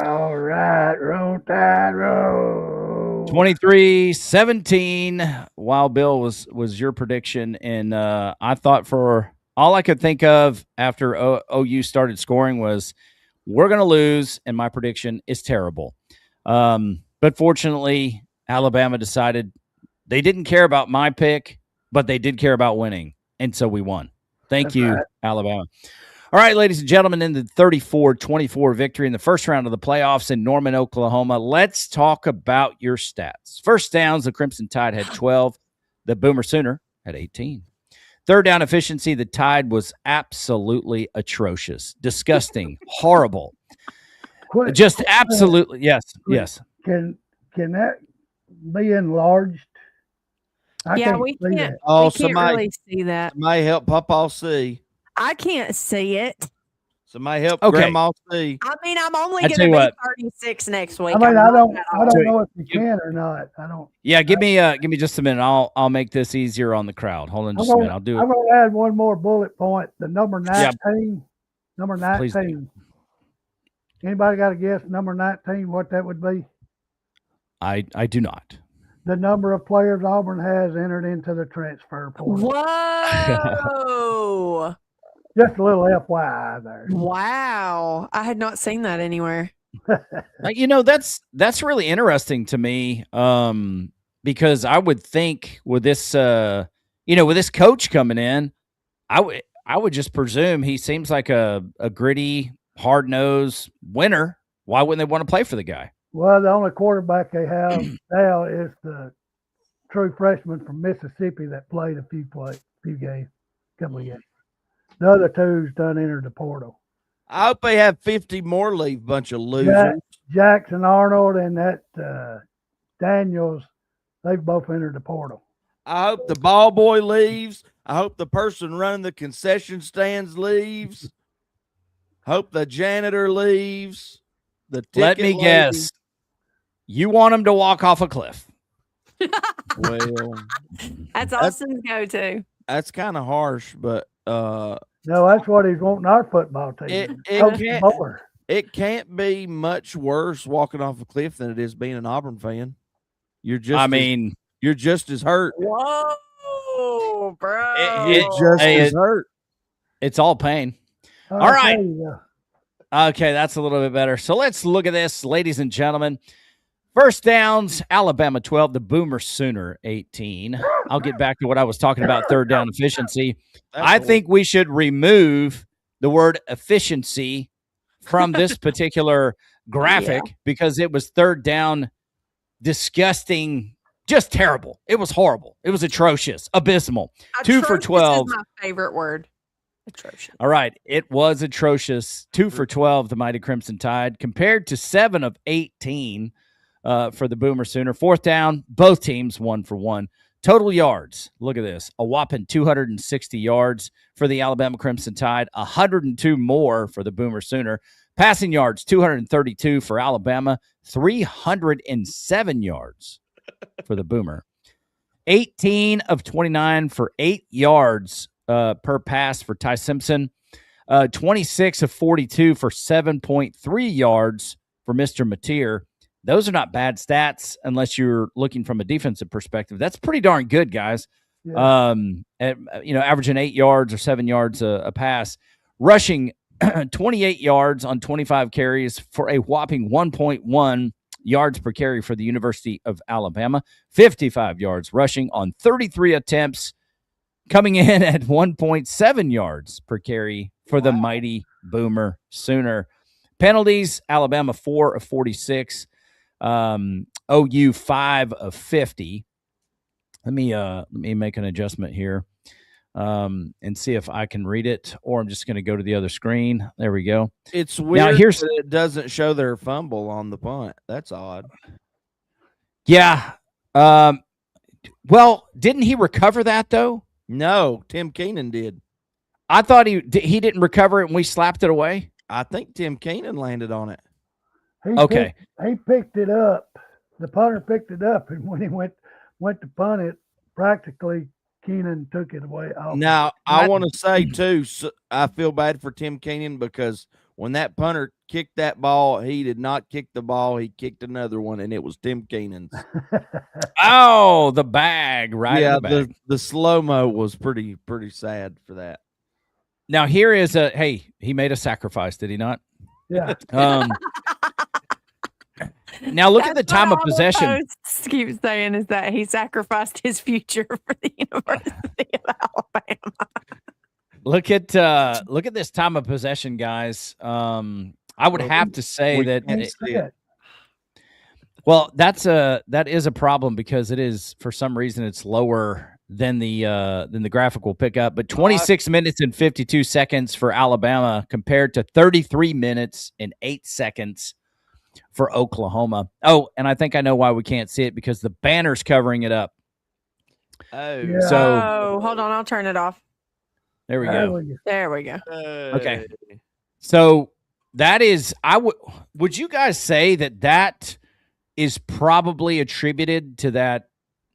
All right, roll tide, roll. 23-17. Wild Bill was your prediction, and I thought for all I could think of after OU started scoring was we're going to lose, and my prediction is terrible. But fortunately, Alabama decided they didn't care about my pick, but they did care about winning, and so we won. Thank That's you, right. Alabama. All right, ladies and gentlemen, in the 34-24 victory in the first round of the playoffs in Norman, Oklahoma, let's talk about your stats. First downs, the Crimson Tide had 12. The Boomer Sooner had 18. Third down efficiency, the Tide was absolutely atrocious, disgusting, horrible. Quick, Just absolutely, yes. can that be enlarged? I Yeah, can't we see can't. that. Oh, We can't really see that. somebody help Papa see. I can't see it. Somebody help Okay. Grandma see. I mean, I'm only I going tell to you be what. 36 next week. I mean, I'm I not don't that know old. if you can or not. I don't. Yeah, give me just a minute. I'll make this easier on the crowd. Hold on just a minute. I'll do I'm it. going to add one more bullet point. The number 19. Number Please do. 19. Anybody got a guess? Number 19, what that would be? I do not. The number of players Auburn has entered into the transfer portal. Whoa. Just a little FYI there. Wow. I had not seen that anywhere. That's really interesting to me, because I would think with this with this coach coming in, I would just presume he seems like a gritty, hard-nosed winner. Why wouldn't they want to play for the guy? Well, the only quarterback they have now is the true freshman from Mississippi that played a few games, couple of games. The other two's done entered the portal. I hope they have 50 more leave, bunch of losers. Jackson Arnold and that Daniels, they've both entered the portal. I hope the ball boy leaves. I hope the person running the concession stands leaves. Hope the janitor leaves. The ticket Let me lady. guess. You want him to walk off a cliff. Well, That's Austin's go-to. that's kind of harsh, but No, that's what he's wanting our football team. it can't be much worse walking off a cliff than it is being an Auburn fan. You're just as hurt. Whoa, bro. You're just as hurt. It's all pain. All right. Okay, that's a little bit better. So let's look at this, ladies and gentlemen. First downs, Alabama 12, the Boomer Sooner 18. I'll get back to what I was talking about, third down efficiency. I think we should remove the word efficiency from this particular graphic because it was third down, disgusting, just terrible. It was horrible. It was atrocious, abysmal. 2 for 12. This is my favorite word. Atrocious. All right. It was atrocious. 2 for 12, the Mighty Crimson Tide, compared to 7 of 18 for the Boomer Sooner. Fourth down, both teams 1 for 1. Total yards, look at this, a whopping 260 yards for the Alabama Crimson Tide, 102 more for the Boomer Sooner. Passing yards, 232 for Alabama, 307 yards for the Boomer. 18 of 29 for 8 yards per pass for Ty Simpson. 26 of 42 for 7.3 yards for Mr. Mateer. Those are not bad stats unless you're looking from a defensive perspective. That's pretty darn good, guys. Yeah. Averaging 8 yards or 7 yards a pass. Rushing 28 yards on 25 carries for a whopping 1.1 yards per carry for the University of Alabama. 55 yards rushing on 33 attempts, coming in at 1.7 yards per carry for the Mighty Boomer Sooner. Penalties, Alabama 4 of 46. OU 5 of 50. Let me make an adjustment here and see if I can read it, or I'm just going to go to the other screen. There we go. It's weird here's- that it doesn't show their fumble on the punt. That's odd. Yeah. Well, didn't he recover that though? No, Tim Keenan did. I thought he didn't recover it and we slapped it away. I think Tim Keenan landed on it. Okay. He picked it up. The punter picked it up, and when he went to punt it, practically Keenan took it away. Now, I want to say, too, I feel bad for Tim Keenan because when that punter kicked that ball, he did not kick the ball. He kicked another one, and it was Tim Keenan's. Oh, the bag, right? Yeah, in the bag. the slow-mo was pretty sad for that. Now, here is he made a sacrifice, did he not? Yeah. Now, look at the time of possession. Posts keep saying is that he sacrificed his future for the University of Alabama. Look at this time of possession, guys. I would have to say that. Well, that is a problem because it is, for some reason, it's lower than the graphic will pick up. But 26 minutes and 52 seconds for Alabama compared to 33 minutes and 8 seconds for Oklahoma. Oh, and I think I know why we can't see it, because the banner's covering it up. Oh, Yeah. So hold on, I'll turn it off. There we go. There we go. Okay. So that is, would you guys say that is probably attributed to that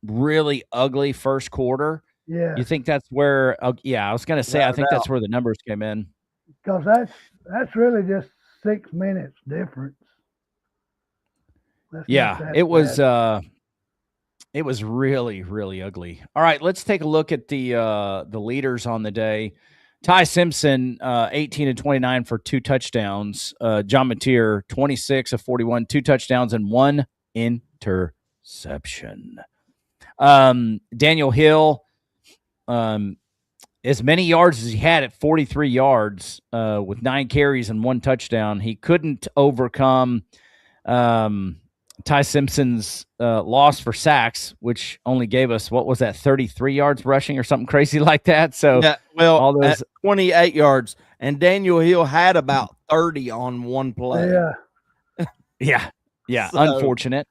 really ugly first quarter? Yeah. You think that's where? Yeah, I was going to say, I think that's where the numbers came in. Because that's really just 6 minutes difference. Yeah, it was really, really ugly. All right, let's take a look at the leaders on the day. Ty Simpson, 18 of 29 for 2 touchdowns. John Mateer, 26 of 41, 2 touchdowns and 1 interception. Daniel Hill, as many yards as he had at 43 yards, with 9 carries and 1 touchdown. He couldn't overcome Ty Simpson's loss for sacks, which only gave us, what was that, 33 yards rushing or something crazy like that. So, yeah, well, all those 28 yards, and Daniel Hill had about 30 on one play. Yeah. Yeah, unfortunate.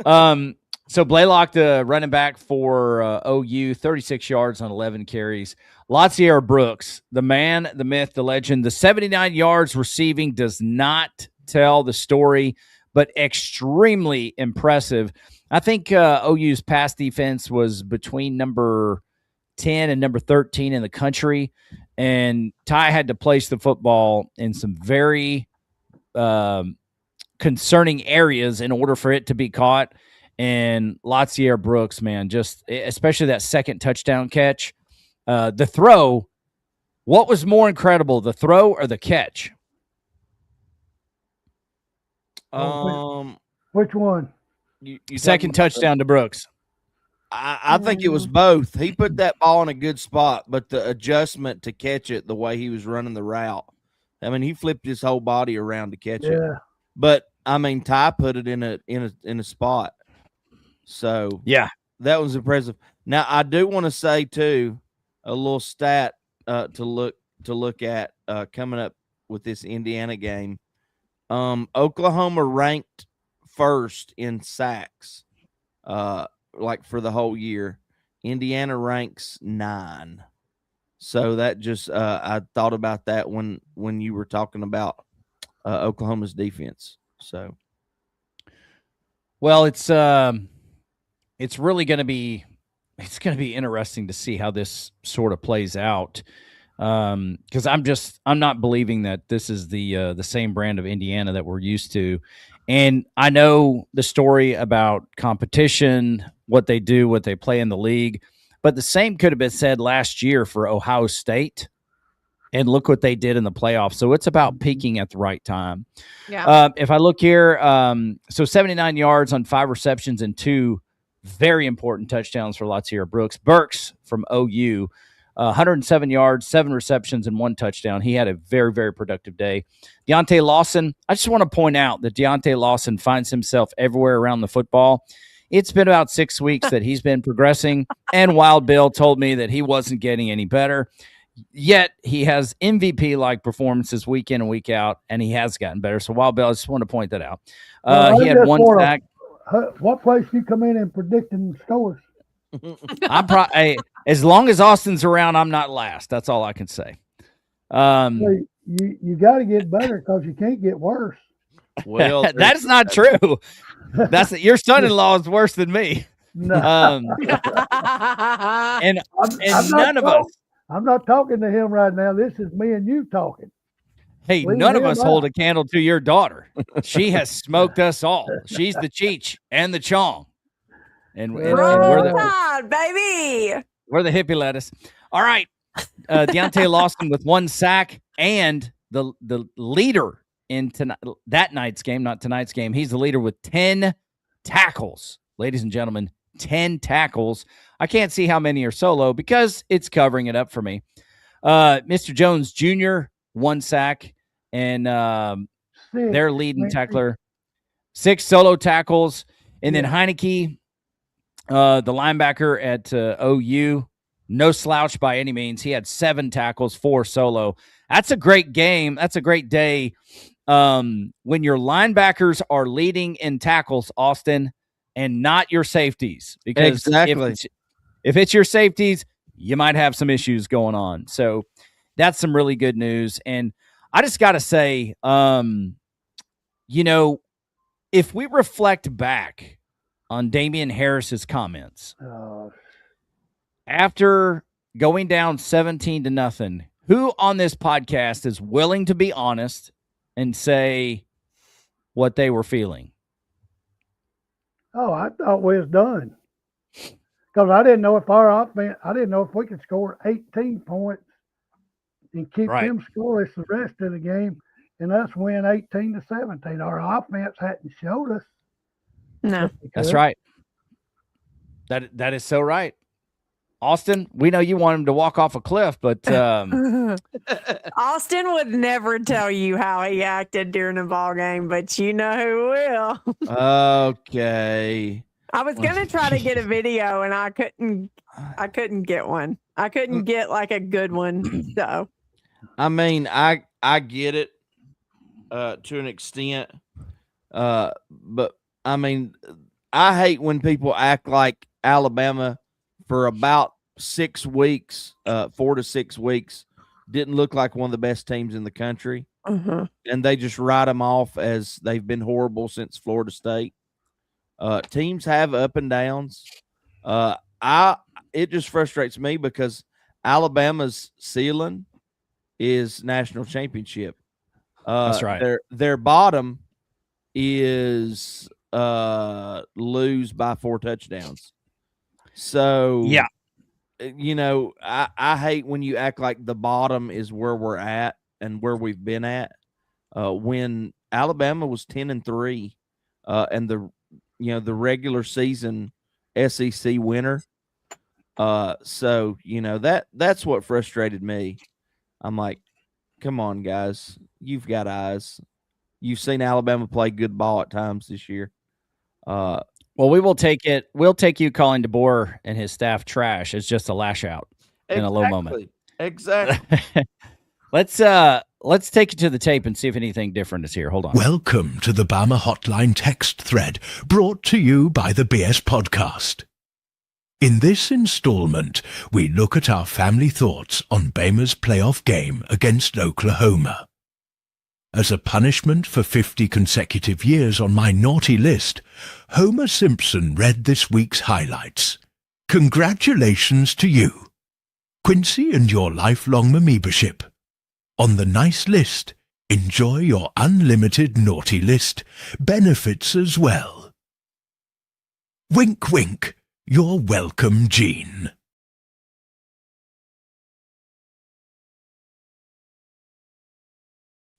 So Blaylock, the running back for OU, 36 yards on 11 carries. Latsier Brooks, the man, the myth, the legend, the 79 yards receiving does not tell the story, but extremely impressive. I think OU's pass defense was between number 10 and number 13 in the country, and Ty had to place the football in some very concerning areas in order for it to be caught. And Latsier Brooks, man, just especially that second touchdown catch. The throw, what was more incredible, the throw or the catch? Which one? You Second touchdown to Brooks. I think it was both. He put that ball in a good spot, but the adjustment to catch it the way he was running the route, I mean, he flipped his whole body around to catch it. But I mean, Ty put it in a spot. So yeah, that was impressive. Now I do want to say too, a little stat to look at coming up with this Indiana game. Oklahoma ranked first in sacks, like for the whole year. Indiana ranks 9. So that just I thought about that when you were talking about Oklahoma's defense. So, well, it's really going to be interesting to see how this sort of plays out. Because I'm not believing that this is the same brand of Indiana that we're used to. And I know the story about competition, what they do, what they play in the league, but the same could have been said last year for Ohio State. And look what they did in the playoffs. So it's about peaking at the right time. Yeah. If I look here, so 79 yards on 5 receptions and 2 very important touchdowns for Latsier Brooks. Burks from OU, 107 yards, 7 receptions, and 1 touchdown. He had a very, very productive day. Deontay Lawson, I just want to point out that Deontay Lawson finds himself everywhere around the football. It's been about 6 weeks that he's been progressing, and Wild Bill told me that he wasn't getting any better. Yet he has MVP-like performances week in and week out, and he has gotten better. So Wild Bill, I just want to point that out. He had one sack. What place you come in predicting scores? As long as Austin's around, I'm not last. That's all I can say. You got to get better because you can't get worse. Well, that's not true. Your son-in-law is worse than me. No. And none of us. I'm not talking to him right now. This is me and you talking. Hey, none of us hold a candle to your daughter. She has smoked us all. She's the Cheech and the Chong. And we're the baby. We're the hippie lettuce. All right. Deontay Lawson with one sack and the leader in that night's game, not tonight's game. He's the leader with 10 tackles. Ladies and gentlemen, 10 tackles. I can't see how many are solo because it's covering it up for me. Mr. Jones Jr., one sack, and their leading tackler, 6 solo tackles. And then Heineke, the linebacker at OU, no slouch by any means. He had 7 tackles, 4 solo. That's a great game. That's a great day. When your linebackers are leading in tackles, Austin, and not your safeties. Because if it's your safeties, you might have some issues going on. So that's some really good news. And I just got to say, if we reflect back on Damian Harris's comments after going down 17-0, who on this podcast is willing to be honest and say what they were feeling? Oh, I thought we was done. Because I didn't know if our offense, I didn't know if we could score 18 points and keep them scoreless the rest of the game, and us win 18-17. Our offense hadn't showed us. No, that's right. That is so right. Austin, we know you want him to walk off a cliff, but Austin would never tell you how he acted during the ball game, but you know who will. Okay. I was gonna try to get a video, and I couldn't get one. I couldn't get like a good one. So, I mean, I get it to an extent, but I mean, I hate when people act like Alabama for about 6 weeks, 4 to 6 weeks, didn't look like one of the best teams in the country, and they just write them off as they've been horrible since Florida State. Teams have up and downs. It just frustrates me because Alabama's ceiling is national championship. That's right. Their bottom is lose by 4 touchdowns. So yeah, I hate when you act like the bottom is where we're at and where we've been at. When Alabama was 10-3, and the regular season SEC winner. So that's what frustrated me. I'm like, come on, guys, you've got eyes. You've seen Alabama play good ball at times this year. Well, we will take it. We'll take you calling DeBoer and his staff trash as just a lash out in a low moment. Exactly. Let's take you to the tape and see if anything different is here. Hold on. Welcome to the Bama Hotline text thread, brought to you by the BS Podcast. In this installment, we look at our family thoughts on Bama's playoff game against Oklahoma. As a punishment for 50 consecutive years on my naughty list, Homer Simpson read this week's highlights. Congratulations to you, Quincy, and your lifelong membership. On the nice list, enjoy your unlimited naughty list benefits as well. Wink, wink. You're welcome, Gene.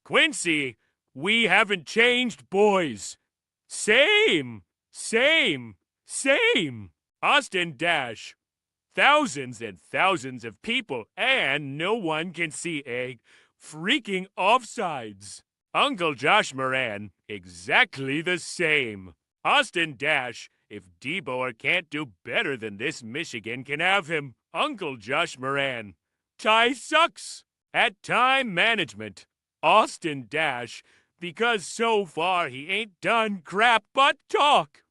Quincy, we haven't changed, boys. Same. Austin Dash. Thousands and thousands of people, and no one can see a freaking offsides. Uncle Josh Moran, exactly the same. Austin Dash If DeBoer can't do better than this, Michigan can have him. Uncle Josh Moran. Ty sucks at time management. Austin Dash, because so far he ain't done crap but talk.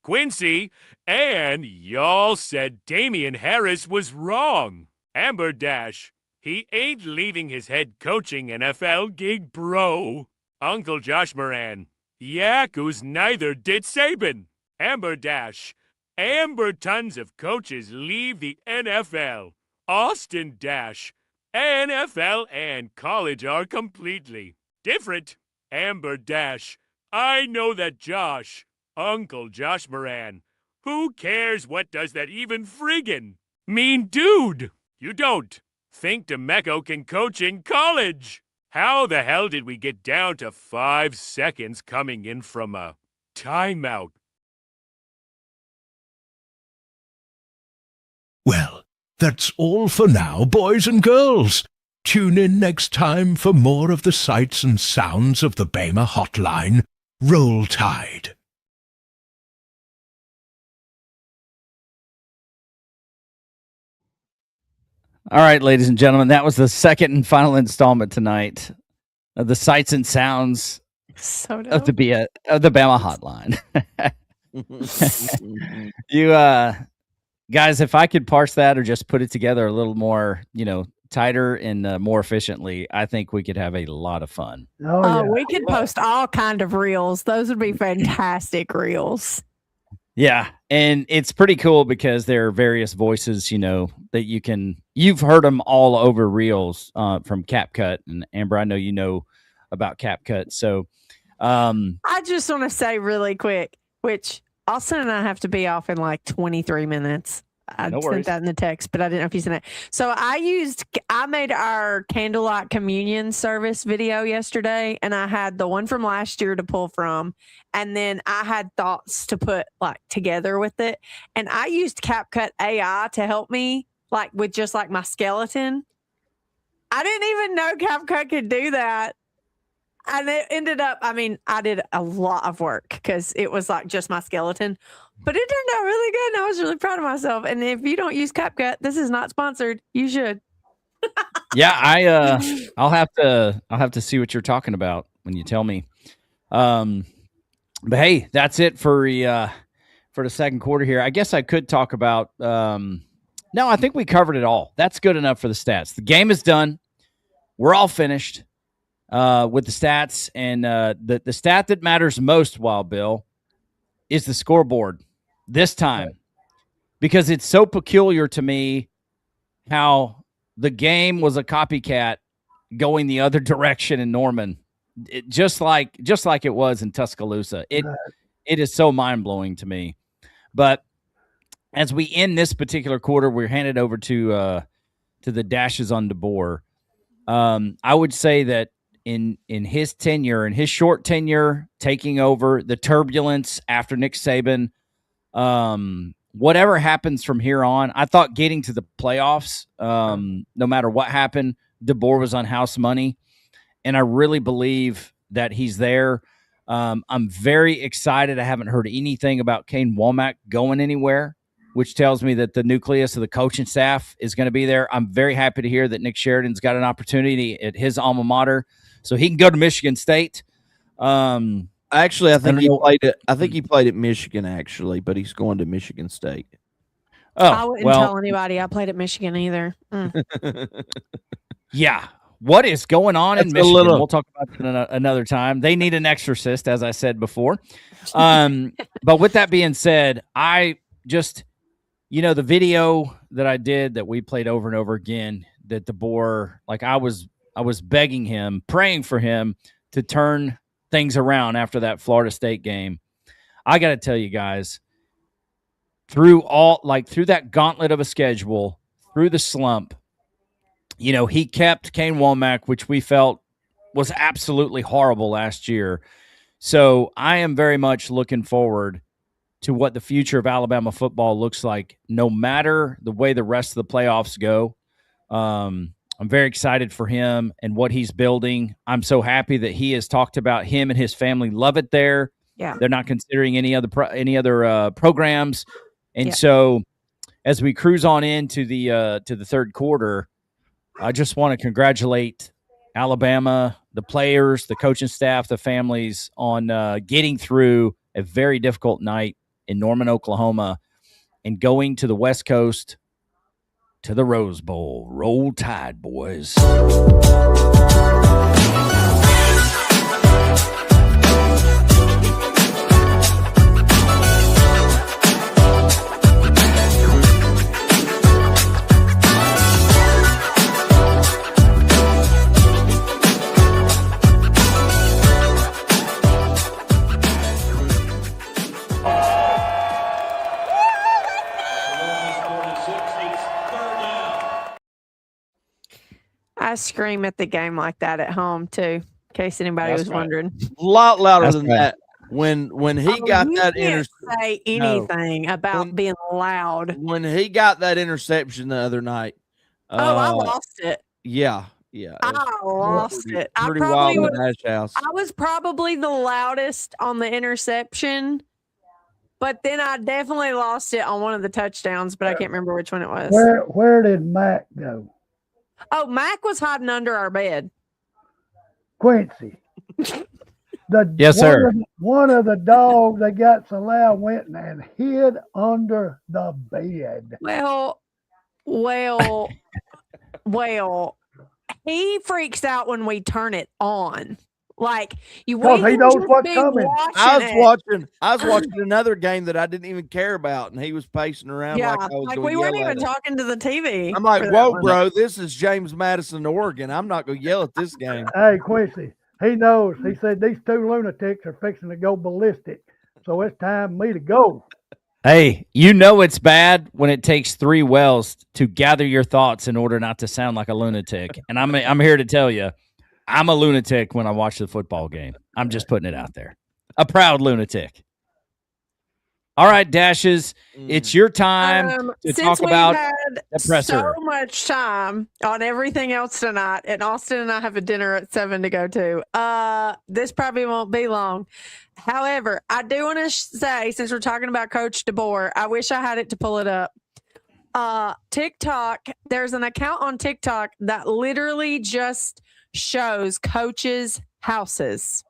Quincy, and y'all said Damian Harris was wrong. Amber Dash, he ain't leaving his head coaching NFL gig, bro. Uncle Josh Moran, Yaku's neither did Saban. Amber Dash, Amber tons of coaches leave the NFL. Austin Dash, NFL and college are completely different. Amber Dash, I know that Josh, Uncle Josh Moran, who cares what does that even friggin' mean, dude? You don't think DeMeco can coach in college? How the hell did we get down to 5 seconds coming in from a timeout? Well, that's all for now, boys and girls. Tune in next time for more of the sights and sounds of the Bama Hotline. Roll Tide. All right, ladies and gentlemen, that was the second and final installment tonight of the sights and sounds of the Bama Hotline. You guys, if I could parse that or just put it together a little more, tighter and more efficiently, I think we could have a lot of fun. Oh, yeah. We could post all kind of reels. Those would be fantastic reels. Yeah, and it's pretty cool because there are various voices, that you've heard them all over reels from CapCut. And Amber, I know you know about CapCut. So I just want to say really quick, which Austin and I have to be off in like 23 minutes. I sent that in the text, but I didn't know if you sent it. So I made our candlelight communion service video yesterday, and I had the one from last year to pull from, and then I had thoughts to put like together with it. And I used CapCut AI to help me with just my skeleton. I didn't even know CapCut could do that. And it ended up, I did a lot of work because it was just my skeleton, but it turned out really good. And I was really proud of myself. And if you don't use CapCut, this is not sponsored. You should. Yeah, I'll have to see what you're talking about when you tell me. But hey, that's it for the second quarter here. I guess I could talk about. No, I think we covered it all. That's good enough for the stats. The game is done. We're all finished. With the stats, and the stat that matters most, Wild Bill, is the scoreboard this time, because it's so peculiar to me how the game was a copycat going the other direction in Norman, just like it was in Tuscaloosa. It is so mind-blowing to me. But as we end this particular quarter, we're handed over to the dashes on DeBoer. I would say that in his tenure, in his short tenure, taking over the turbulence after Nick Saban, whatever happens from here on, I thought getting to the playoffs, no matter what happened, DeBoer was on house money, and I really believe that he's there. I'm very excited. I haven't heard anything about Kane Womack going anywhere, which tells me that the nucleus of the coaching staff is going to be there. I'm very happy to hear that Nick Sheridan's got an opportunity at his alma mater, so he can go to Michigan State. Actually, I think he played at Michigan, actually, but he's going to Michigan State. Oh, I wouldn't tell anybody I played at Michigan either. Yeah. What is going on in Michigan? We'll talk about it another time. They need an exorcist, as I said before. But with that being said, I just, the video that I did that we played over and over again, that DeBoer, I was begging him, praying for him to turn things around after that Florida State game. I got to tell you guys, through that gauntlet of a schedule, through the slump, he kept Kane Womack, which we felt was absolutely horrible last year. So I am very much looking forward to what the future of Alabama football looks like, no matter the way the rest of the playoffs go. I'm very excited for him and what he's building. I'm so happy that he has talked about him and his family love it there. Yeah. They're not considering any other programs. And Yeah. so as we cruise on into the third quarter, I just want to congratulate Alabama, the players, the coaching staff, the families on getting through a very difficult night in Norman, Oklahoma, and going to the West Coast to the Rose Bowl. Roll Tide, boys. I scream at the game like that at home too, in case anybody That's was right. wondering. A lot louder That's than right. that. When he got You that can't say anything about being loud. when he got that interception the other night. I lost it. Yeah. I lost it. I Pretty probably wild in was, Ash House. I was probably the loudest on the interception, but then I definitely lost it on one of the touchdowns, but I can't remember which one it was. Where did Mac go? Oh, Mac was hiding under our bed. Quincy. Yes, sir. One of the dogs that got so loud went and hid under the bed. Well, he freaks out when we turn it on. Like you, Because he knows what's coming. I was watching another game that I didn't even care about, and he was pacing around Yeah, like I was like going we to weren't yell at even him. talking to the TV. I'm like, for that whoa, one. bro, this is James Madison, Oregon. I'm not going to yell at this game. Hey, Quincy, he knows. He said these two lunatics are fixing to go ballistic. So it's time for me to go. Hey, you know it's bad when it takes 3 wells to gather your thoughts in order not to sound like a lunatic. And I'm here to tell you, I'm a lunatic when I watch the football game. I'm just putting it out there. A proud lunatic. All right, Dashes, it's your time to talk about the presser. So much time on everything else tonight, and Austin and I have a dinner at 7 to go to. This probably won't be long. However, I do want to say, since we're talking about Coach DeBoer, I wish I had it to pull it up. TikTok, there's an account on TikTok that literally just shows coaches' houses.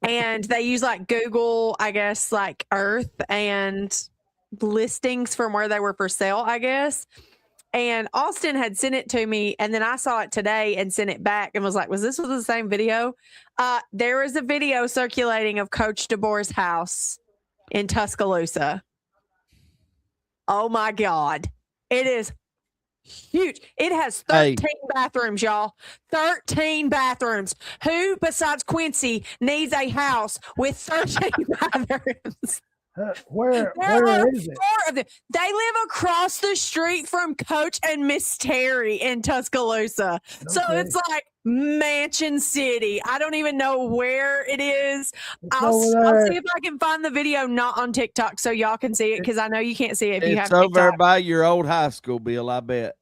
And they use like Google, I guess, like Earth and listings from where they were for sale, I guess. And Austin had sent it to me, and then I saw it today and sent it back and was like, was this the same video? There is a video circulating of Coach DeBoer's house in Tuscaloosa. Oh my God. It is huge. It has 13 bathrooms, y'all. 13 bathrooms. Who besides Quincy needs a house with 13 bathrooms? Where is it? 4 of them. They live across the street from Coach and Miss Terry in Tuscaloosa. So it's like Mansion City. I don't even know where it is. I'll see if I can find the video not on TikTok so y'all can see it, because I know you can't see it if you have TikTok. It's over by your old high school, Bill, I bet.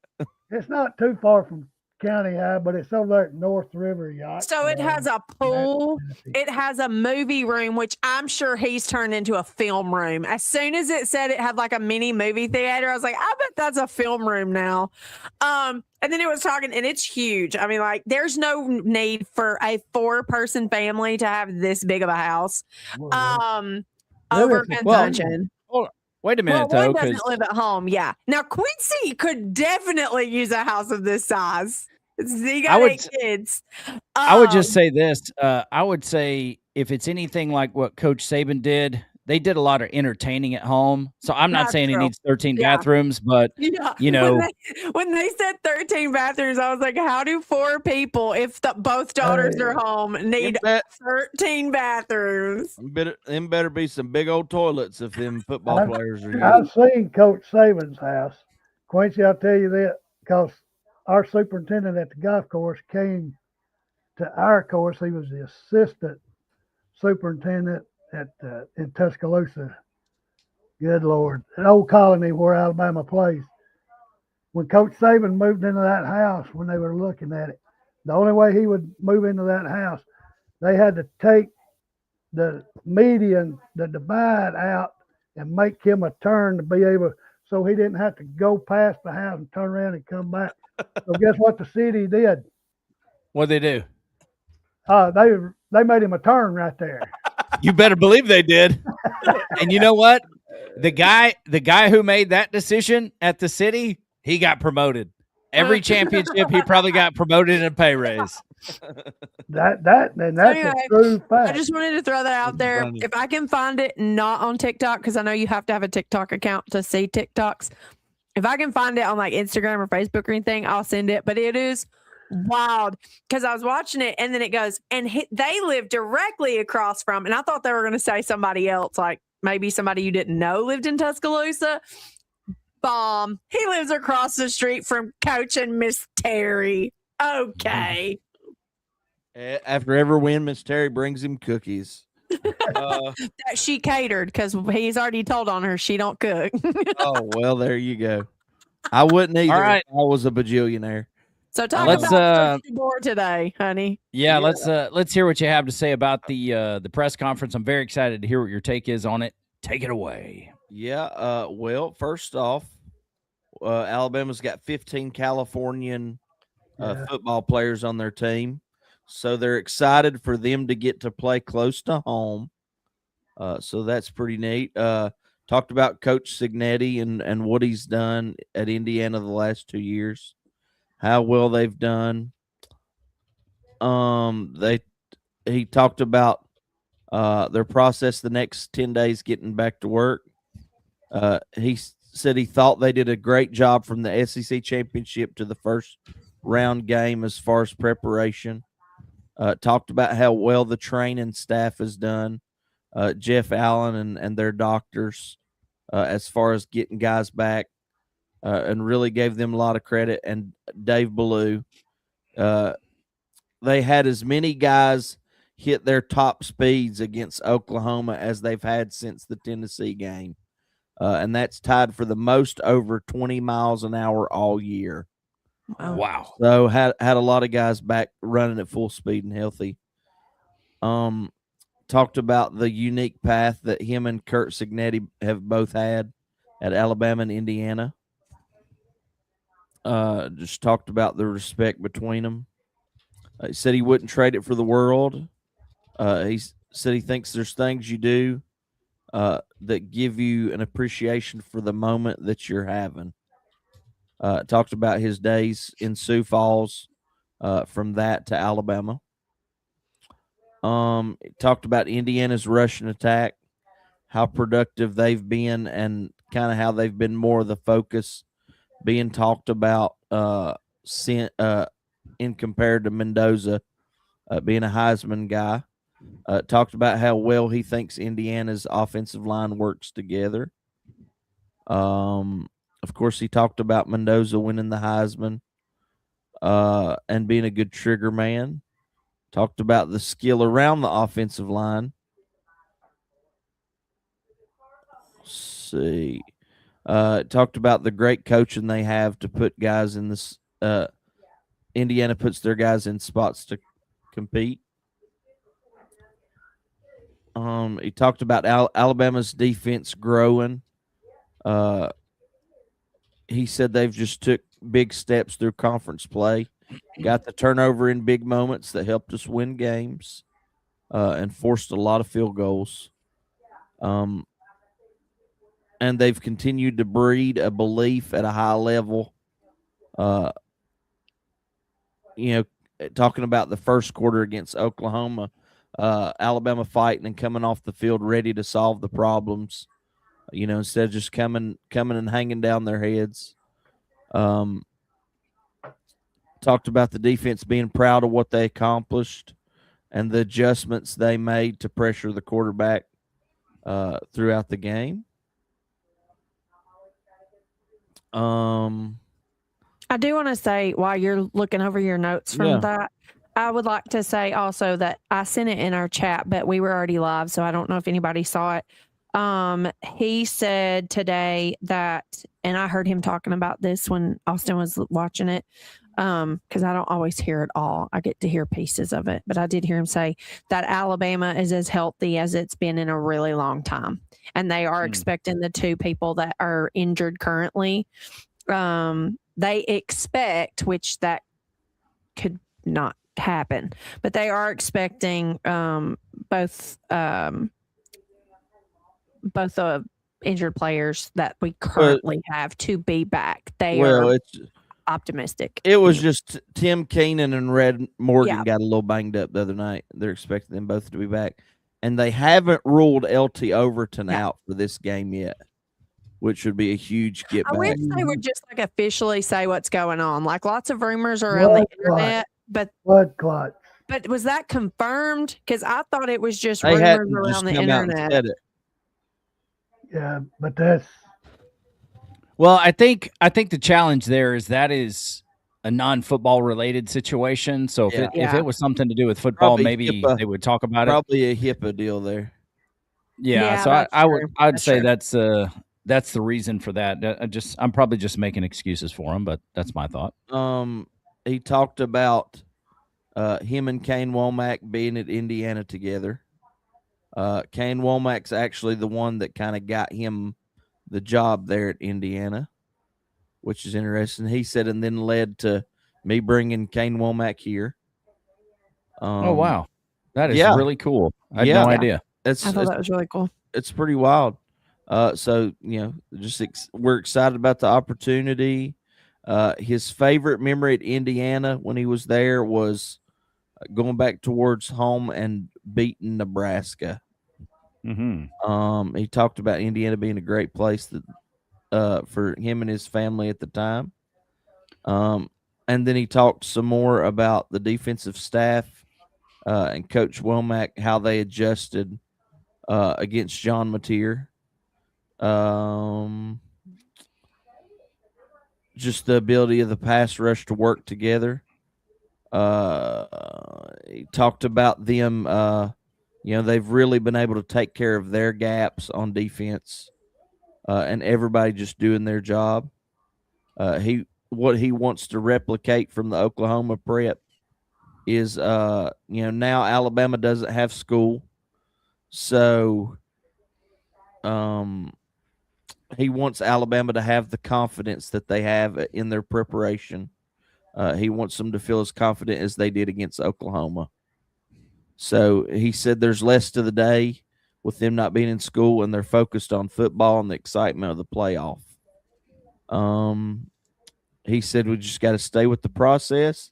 It's not too far from County High, but it's over there at North River Yacht. So it has a pool. It has a movie room, which I'm sure he's turned into a film room. As soon as it said it had like a mini movie theater, I was like, I bet that's a film room now. And then it was talking, and it's huge. I mean, like, there's no need for a 4-person family to have this big of a house. Over consumption. Wait a minute, one though. doesn't live at home. Yeah. Now, Quincy could definitely use a house of this size. He got 8 kids. I would just say this. I would say if it's anything like what Coach Saban did, they did a lot of entertaining at home. So I'm not saying he needs 13 bathrooms, but, you know. When they said 13 bathrooms, I was like, how do 4 people, if both daughters are home, need 13 bathrooms? Them better be some big old toilets if them football players are using. I've seen Coach Saban's house. Quincy, I'll tell you that, because our superintendent at the golf course came to our course. He was the assistant superintendent in Tuscaloosa. Good Lord. An old colony where Alabama plays. when Coach Saban moved into that house, when they were looking at it, the only way he would move into that house, they had to take the median, the divide out, and make him a turn to be able, so he didn't have to go past the house and turn around and come back. So guess what the city did? What'd they do? They made him a turn right there. You better believe they did. And you know what? The guy who made that decision at the city, he got promoted. Every championship, he probably got promoted in a pay raise. That's Anyway, a true fact. I just wanted to throw that out there. Funny. If I can find it not on TikTok, because I know you have to have a TikTok account to see TikToks. If I can find it on like Instagram or Facebook or anything, I'll send it. But it is wild because I was watching it and then it goes, and they live directly across from, and I thought they were going to say somebody else, like maybe somebody you didn't know lived in Tuscaloosa. Bomb. He lives across the street from Coach and Miss Terry. Okay. After every win, Miss Terry brings him cookies. That she catered because he's already told on her she don't cook. Oh, well, there you go. I wouldn't either. All right. If I was a bajillionaire. So talk Let's, about the board today, honey. Yeah, let's hear what you have to say about the press conference. I'm very excited to hear what your take is on it. Take it away. Yeah. Well, first off, Alabama's got 15 Californian football players on their team. So they're excited for them to get to play close to home. So that's pretty neat. Talked about Coach Cignetti and what he's done at Indiana the last 2 years, how well they've done. He talked about their process the next 10 days getting back to work. He said he thought they did a great job from the SEC championship to the first round game as far as preparation. Talked about how well the training staff has done, Jeff Allen and their doctors, as far as getting guys back, and really gave them a lot of credit. And Dave Ballou, they had as many guys hit their top speeds against Oklahoma as they've had since the Tennessee game. And that's tied for the most over 20 miles an hour all year. Wow. So had a lot of guys back running at full speed and healthy. Talked about the unique path that him and Kurt Cignetti have both had at Alabama and Indiana. Just talked about the respect between them. He said he wouldn't trade it for the world. He said he thinks there's things you do that give you an appreciation for the moment that you're having. Talked about his days in Sioux Falls, from that to Alabama. Talked about Indiana's Russian attack, how productive they've been, and kind of how they've been more of the focus being talked about in compared to Mendoza being a Heisman guy. Talked about how well he thinks Indiana's offensive line works together. Of course, he talked about Mendoza winning the Heisman and being a good trigger man. Talked about the skill around the offensive line. Let's see. Talked about the great coaching they have to put guys in this. Indiana puts their guys in spots to compete. He talked about Alabama's defense growing. He said they've just took big steps through conference play, got the turnover in big moments that helped us win games, and forced a lot of field goals. And they've continued to breed a belief at a high level. Talking about the first quarter against Oklahoma, Alabama fighting and coming off the field ready to solve the problems. Instead of just coming and hanging down their heads. Talked about the defense being proud of what they accomplished and the adjustments they made to pressure the quarterback throughout the game. I do want to say, while you're looking over your notes from that, I would like to say also that I sent it in our chat, but we were already live, so I don't know if anybody saw it. He said today that, and I heard him talking about this when Austin was watching it, because I don't always hear it all. I get to hear pieces of it, but I did hear him say that Alabama is as healthy as it's been in a really long time, and they are expecting the 2 people that are injured currently. They expect, which that could not happen, but they are expecting both injured players that we currently have to be back. They are optimistic. It was just Tim Keenan and Red Morgan got a little banged up the other night. They're expecting them both to be back, and they haven't ruled LT Overton out for this game yet, which would be a huge get back. I wish they would just like officially say what's going on. Like lots of rumors are on the internet, but blood clots. But was that confirmed? Because I thought it was just they rumors around the internet. Yeah, but that's. Well, I think the challenge there is that is a non-football related situation. So if it was something to do with football, probably maybe HIPAA, they would talk about it. Probably a HIPAA deal there. Yeah, so I'd say that's the reason for that. I'm probably just making excuses for him, but that's my thought. He talked about him and Kane Womack being at Indiana together. Kane Womack's actually the one that kind of got him the job there at Indiana, which is interesting. He said, and then led to me bringing Kane Womack here. Oh, wow. That is really cool. I had no idea. I thought that was really cool. It's pretty wild. So, we're excited about the opportunity. His favorite memory at Indiana when he was there was going back towards home and beating Nebraska. Mm-hmm. He talked about Indiana being a great place for him and his family at the time. And then he talked some more about the defensive staff and Coach Womack, how they adjusted against John Mateer. Just the ability of the pass rush to work together. He talked about them, they've really been able to take care of their gaps on defense, and everybody just doing their job. What he wants to replicate from the Oklahoma prep is, now Alabama doesn't have school, so he wants Alabama to have the confidence that they have in their preparation. He wants them to feel as confident as they did against Oklahoma. So he said there's less to the day with them not being in school, and they're focused on football and the excitement of the playoff. He said we just got to stay with the process,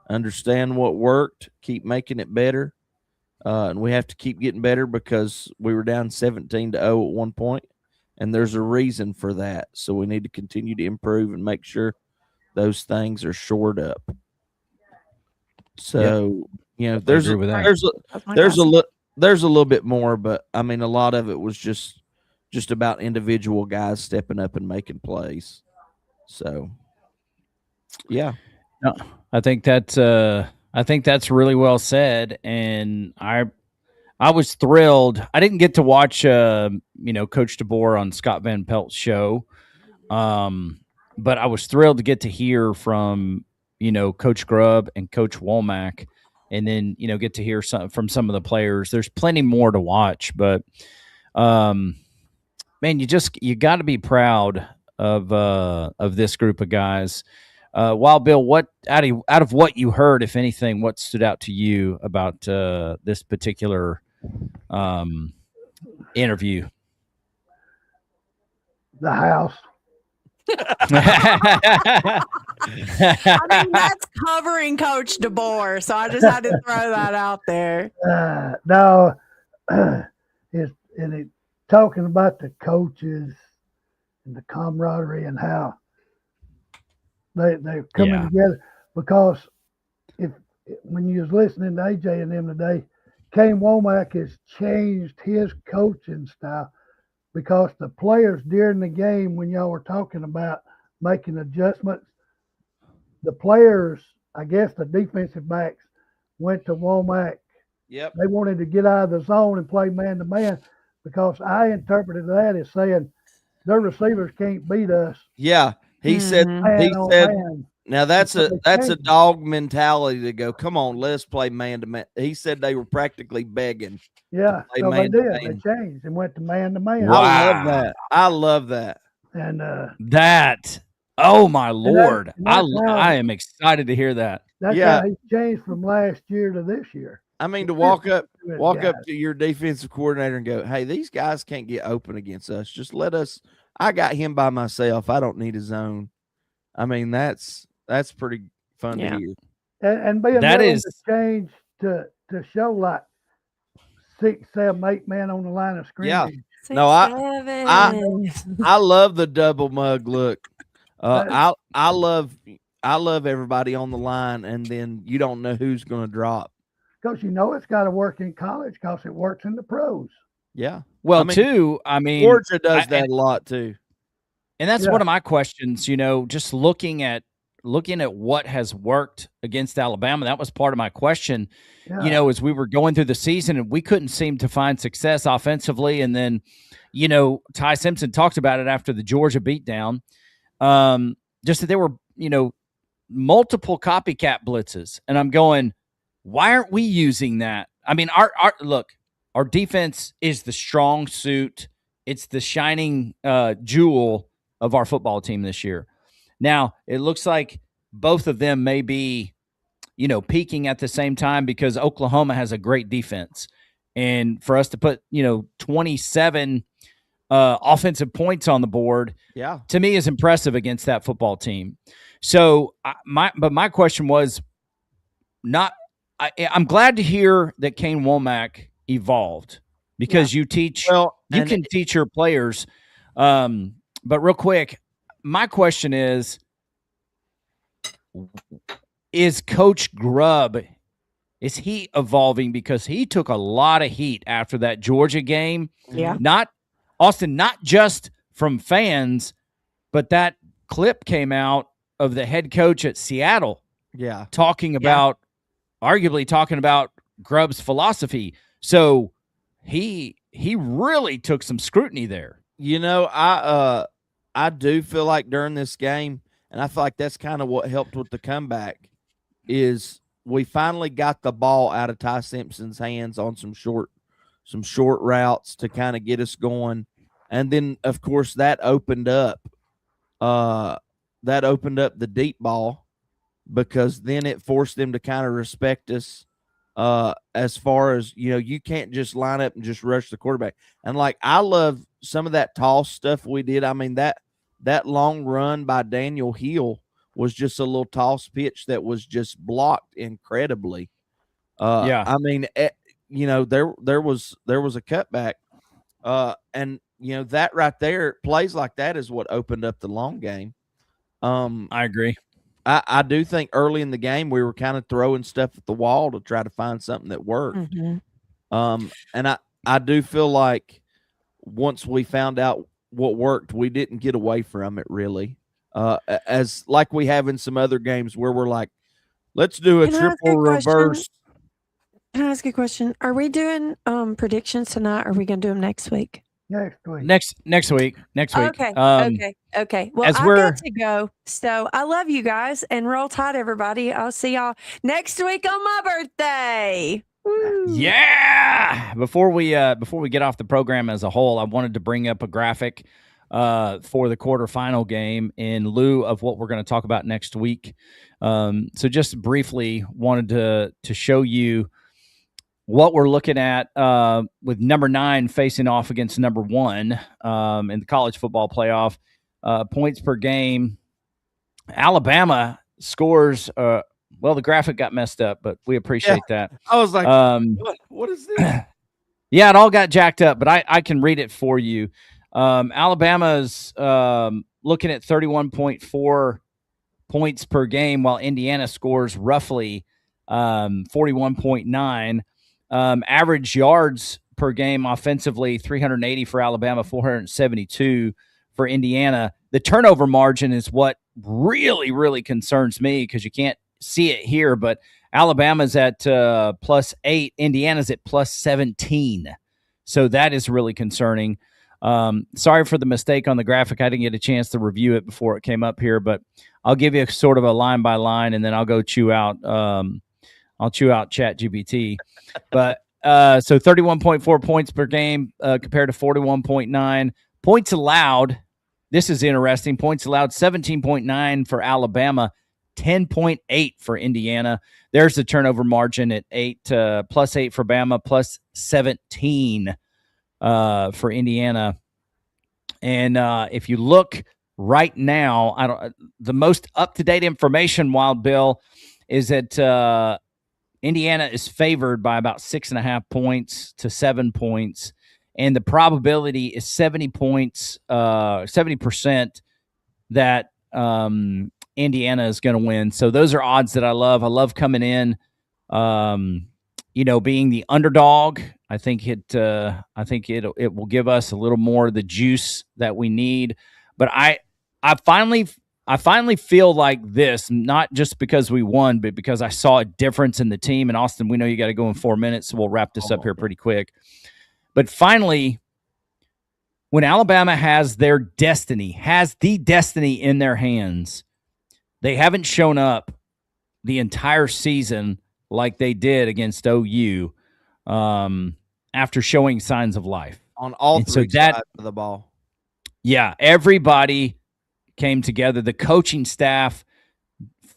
understand what worked, keep making it better. And we have to keep getting better because we were down 17-0 at one point, and there's a reason for that. So we need to continue to improve and make sure those things are shored up. So, there's a little bit more, but I mean, a lot of it was just about individual guys stepping up and making plays. So, yeah. No, I think that's really well said, and I was thrilled. I didn't get to watch Coach DeBoer on Scott Van Pelt's show, but I was thrilled to get to hear from Coach Grubb and Coach Womack, and then get to hear from some of the players. There's plenty more to watch, but man, you got to be proud of this group of guys. Wild Bill, what out of what you heard, if anything, what stood out to you about this particular interview? The house. I mean, that's covering Coach DeBoer, so I just had to throw that out there. No, it's talking about the coaches and the camaraderie and how they're coming together. Because when you was listening to AJ and them today, Kane Womack has changed his coaching style. Because the players during the game, when y'all were talking about making adjustments, the players, I guess the defensive backs, went to Womack. Yep. They wanted to get out of the zone and play man-to-man. because I interpreted that as saying their receivers can't beat us Yeah, he said. Mhm. He man on said. man. Now that's So a they that's a changed. dog mentality to go. Come on, let's play man to man. He said they were practically begging to Yeah, play so they man to did. They man. changed and went to man. I love Wow. that. I love that. And That, oh my Lord. and that's I how am excited to hear that. Yeah, he changed from last year to this year. I mean to He's walk listening up to his walk up guys. to your defensive coordinator and go, "Hey, these guys can't get open against us. Just let us. I got him by myself. I don't need a zone." I mean, that's pretty fun to Yeah. hear. And being That willing is, to change to show like 6, 7, 8 men on the line of Yeah. scrimmage. No, I 7. I love the double mug look. Uh, I love everybody on the line, and then you don't know who's going to drop. Because you know it's got to work in college because it works in the pros. Yeah. well, I mean, too, I mean, Georgia does I- that a lot too. and that's Yeah. one of my questions, just looking at what has worked against Alabama. That was part of my question, Yeah. as we were going through the season and we couldn't seem to find success offensively. And then, Ty Simpson talked about it after the Georgia beatdown. Just that there were, multiple copycat blitzes. And I'm going, why aren't we using that? I mean, our defense is the strong suit. It's the shining jewel of our football team this year. Now, it looks like both of them may be, peaking at the same time because Oklahoma has a great defense. And for us to put, 27 offensive points on the board, Yeah. to me is impressive against that football team. So my question was I'm glad to hear that Kane Womack evolved because you can teach your players. But real quick, my question is Coach Grubb, is he evolving? Because he took a lot of heat after that Georgia game. Yeah. Not just from fans, but that clip came out of the head coach at Seattle Yeah. arguably talking about Grubb's philosophy. So he really took some scrutiny there. I do feel like during this game, and I feel like that's kind of what helped with the comeback, is we finally got the ball out of Ty Simpson's hands on some short routes to kind of get us going. And then of course that opened up the deep ball, because then it forced them to kind of respect us as far as, you can't just line up and just rush the quarterback. And like, I love some of that toss stuff we did. I mean, that long run by Daniel Hill was just a little toss pitch that was just blocked incredibly. I mean, there was a cutback, and that right there, plays like that is what opened up the long game. I agree. I do think early in the game we were kind of throwing stuff at the wall to try to find something that worked. Mm-hmm. And I do feel like once we found out what worked, we didn't get away from it really. As like we have in some other games where we're like, let's do a triple reverse. Can I ask a question? Are we doing predictions tonight, or are we going to do them next week? Next week. Next week. Okay. Well, I've got to go. So I love you guys, and roll tide, everybody. I'll see y'all next week on my birthday. Woo. Yeah. Before we get off the program as a whole, I wanted to bring up a graphic for the quarterfinal game in lieu of what we're going to talk about next week. So just briefly wanted to show you what we're looking at with number 9 facing off against number 1 in the college football playoff. Points per game. Alabama scores. Well, the graphic got messed up, but we appreciate that. I was like, what is this? Yeah, it all got jacked up, but I can read it for you. Alabama's looking at 31.4 points per game, while Indiana scores roughly 41.9. Average yards per game offensively, 380 for Alabama, 472 for Indiana. The turnover margin is what really, really concerns me, because you can't see it here, but Alabama's at +8, Indiana's at +17. So that is really concerning. Sorry for the mistake on the graphic. I didn't get a chance to review it before it came up here, but I'll give you a sort of a line by line, and then I'll go chew out. I'll chew out ChatGPT. But so 31.4 points per game compared to 41.9 points allowed. This is interesting. Points allowed 17.9 for Alabama, 10.8 for Indiana. There's the turnover margin at 8, plus 8 for Bama, plus 17 for Indiana. And if you look right now, the most up-to-date information, Wild Bill, is that Indiana is favored by about 6.5 points to 7 points, and the probability is 70% that Indiana is going to win. So those are odds that I love. I love coming in, being the underdog. I think it will give us a little more of the juice that we need. But I finally feel like this, not just because we won, but because I saw a difference in the team. And Austin, we know you got to go in 4 minutes, so we'll wrap this up here pretty quick. But finally, when Alabama has the destiny in their hands, they haven't shown up the entire season like they did against OU after showing signs of life. On all three sides of the ball. Yeah, everybody came together. The coaching staff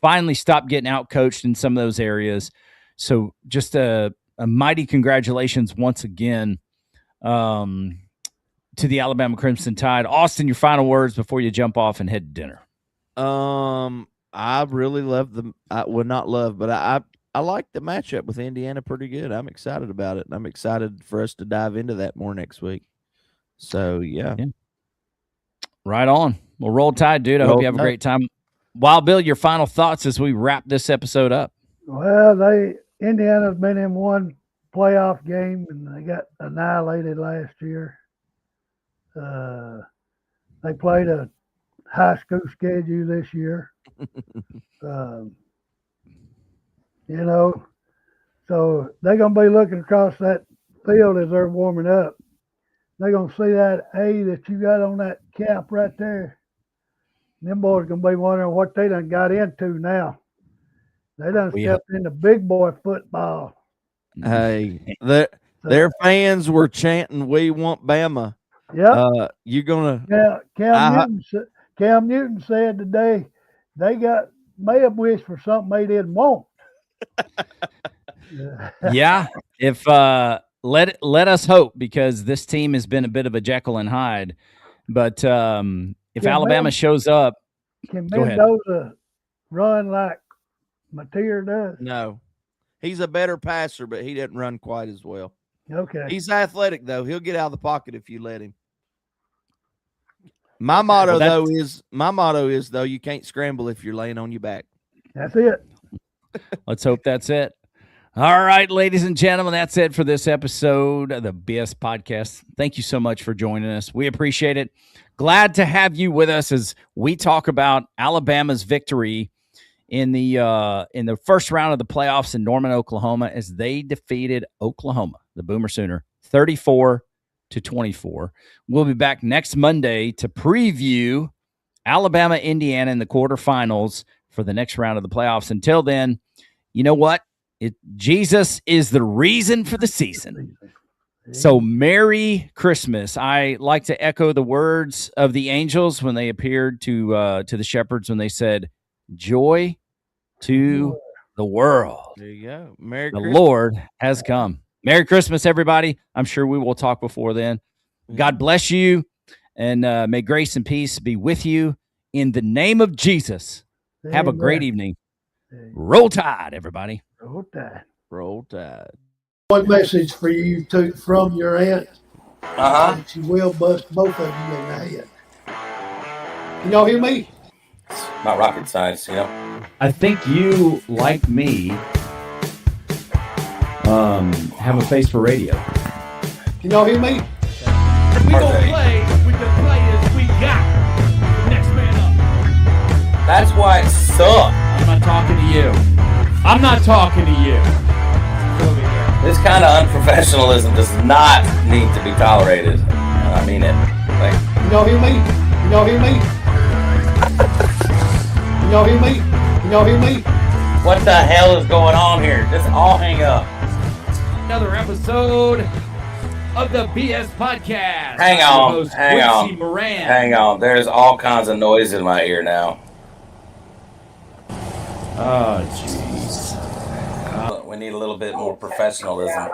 finally stopped getting out-coached in some of those areas. So just a mighty congratulations once again to the Alabama Crimson Tide. Austin, your final words before you jump off and head to dinner. I really love I like the matchup with Indiana pretty good. I'm excited about it. I'm excited for us to dive into that more next week. So, yeah. Right on. Well, roll Tide, dude. I hope you have a great time. Wild Bill, your final thoughts as we wrap this episode up. Well, Indiana's been in one playoff game, and they got annihilated last year. They played a high school schedule this year. So they're going to be looking across that field as they're warming up. They're going to see that A that you got on that cap right there. Them boys are going to be wondering what they done got into now. They done stepped into big boy football. Hey, their fans were chanting, "We want Bama." Yep. You're going to. Cam Newton said today they may have wished for something they didn't want. Yeah. If let us hope, because this team has been a bit of a Jekyll and Hyde. But if Alabama shows up, can Mendoza run like Mateer does? No. He's a better passer, but he doesn't run quite as well. Okay. He's athletic, though. He'll get out of the pocket if you let him. My motto is you can't scramble if you're laying on your back. That's it. Let's hope that's it. All right, ladies and gentlemen, that's it for this episode of the BS Podcast. Thank you so much for joining us. We appreciate it. Glad to have you with us as we talk about Alabama's victory in the first round of the playoffs in Norman, Oklahoma, as they defeated Oklahoma, the Boomer Sooner, 34-24. We'll be back next Monday to preview Alabama, Indiana in the quarterfinals for the next round of the playoffs. Until then, you know what? Jesus is the reason for the season. So Merry Christmas. I like to echo the words of the angels when they appeared to the shepherds when they said, "Joy to the world." There you go. Merry the Christmas. Lord has come. Merry Christmas, everybody. I'm sure we will talk before then. God bless you, and may grace and peace be with you in the name of Jesus. Have a great evening. Roll Tide, everybody. Roll Tide. Roll Tide. One message for you from your aunt. She will bust both of you in the head. Can y'all hear me? Not rocket science, I think you, like me, have a face for radio. Can y'all hear me? We gonna play with the players we got. Next man up. That's why it sucks. I'm not talking to you. I'm not talking to you. This kind of unprofessionalism does not need to be tolerated. I mean it. Like, You know hear me? You know hear me? You know hear me? You know hear me? what the hell is going on here? Just all hang up. Another episode of the BS Podcast. Hang I'm your on, host, hang Quincy on, Moran. hang on. There's all kinds of noise in my ear now. Oh, jeez. We need a little bit more professionalism.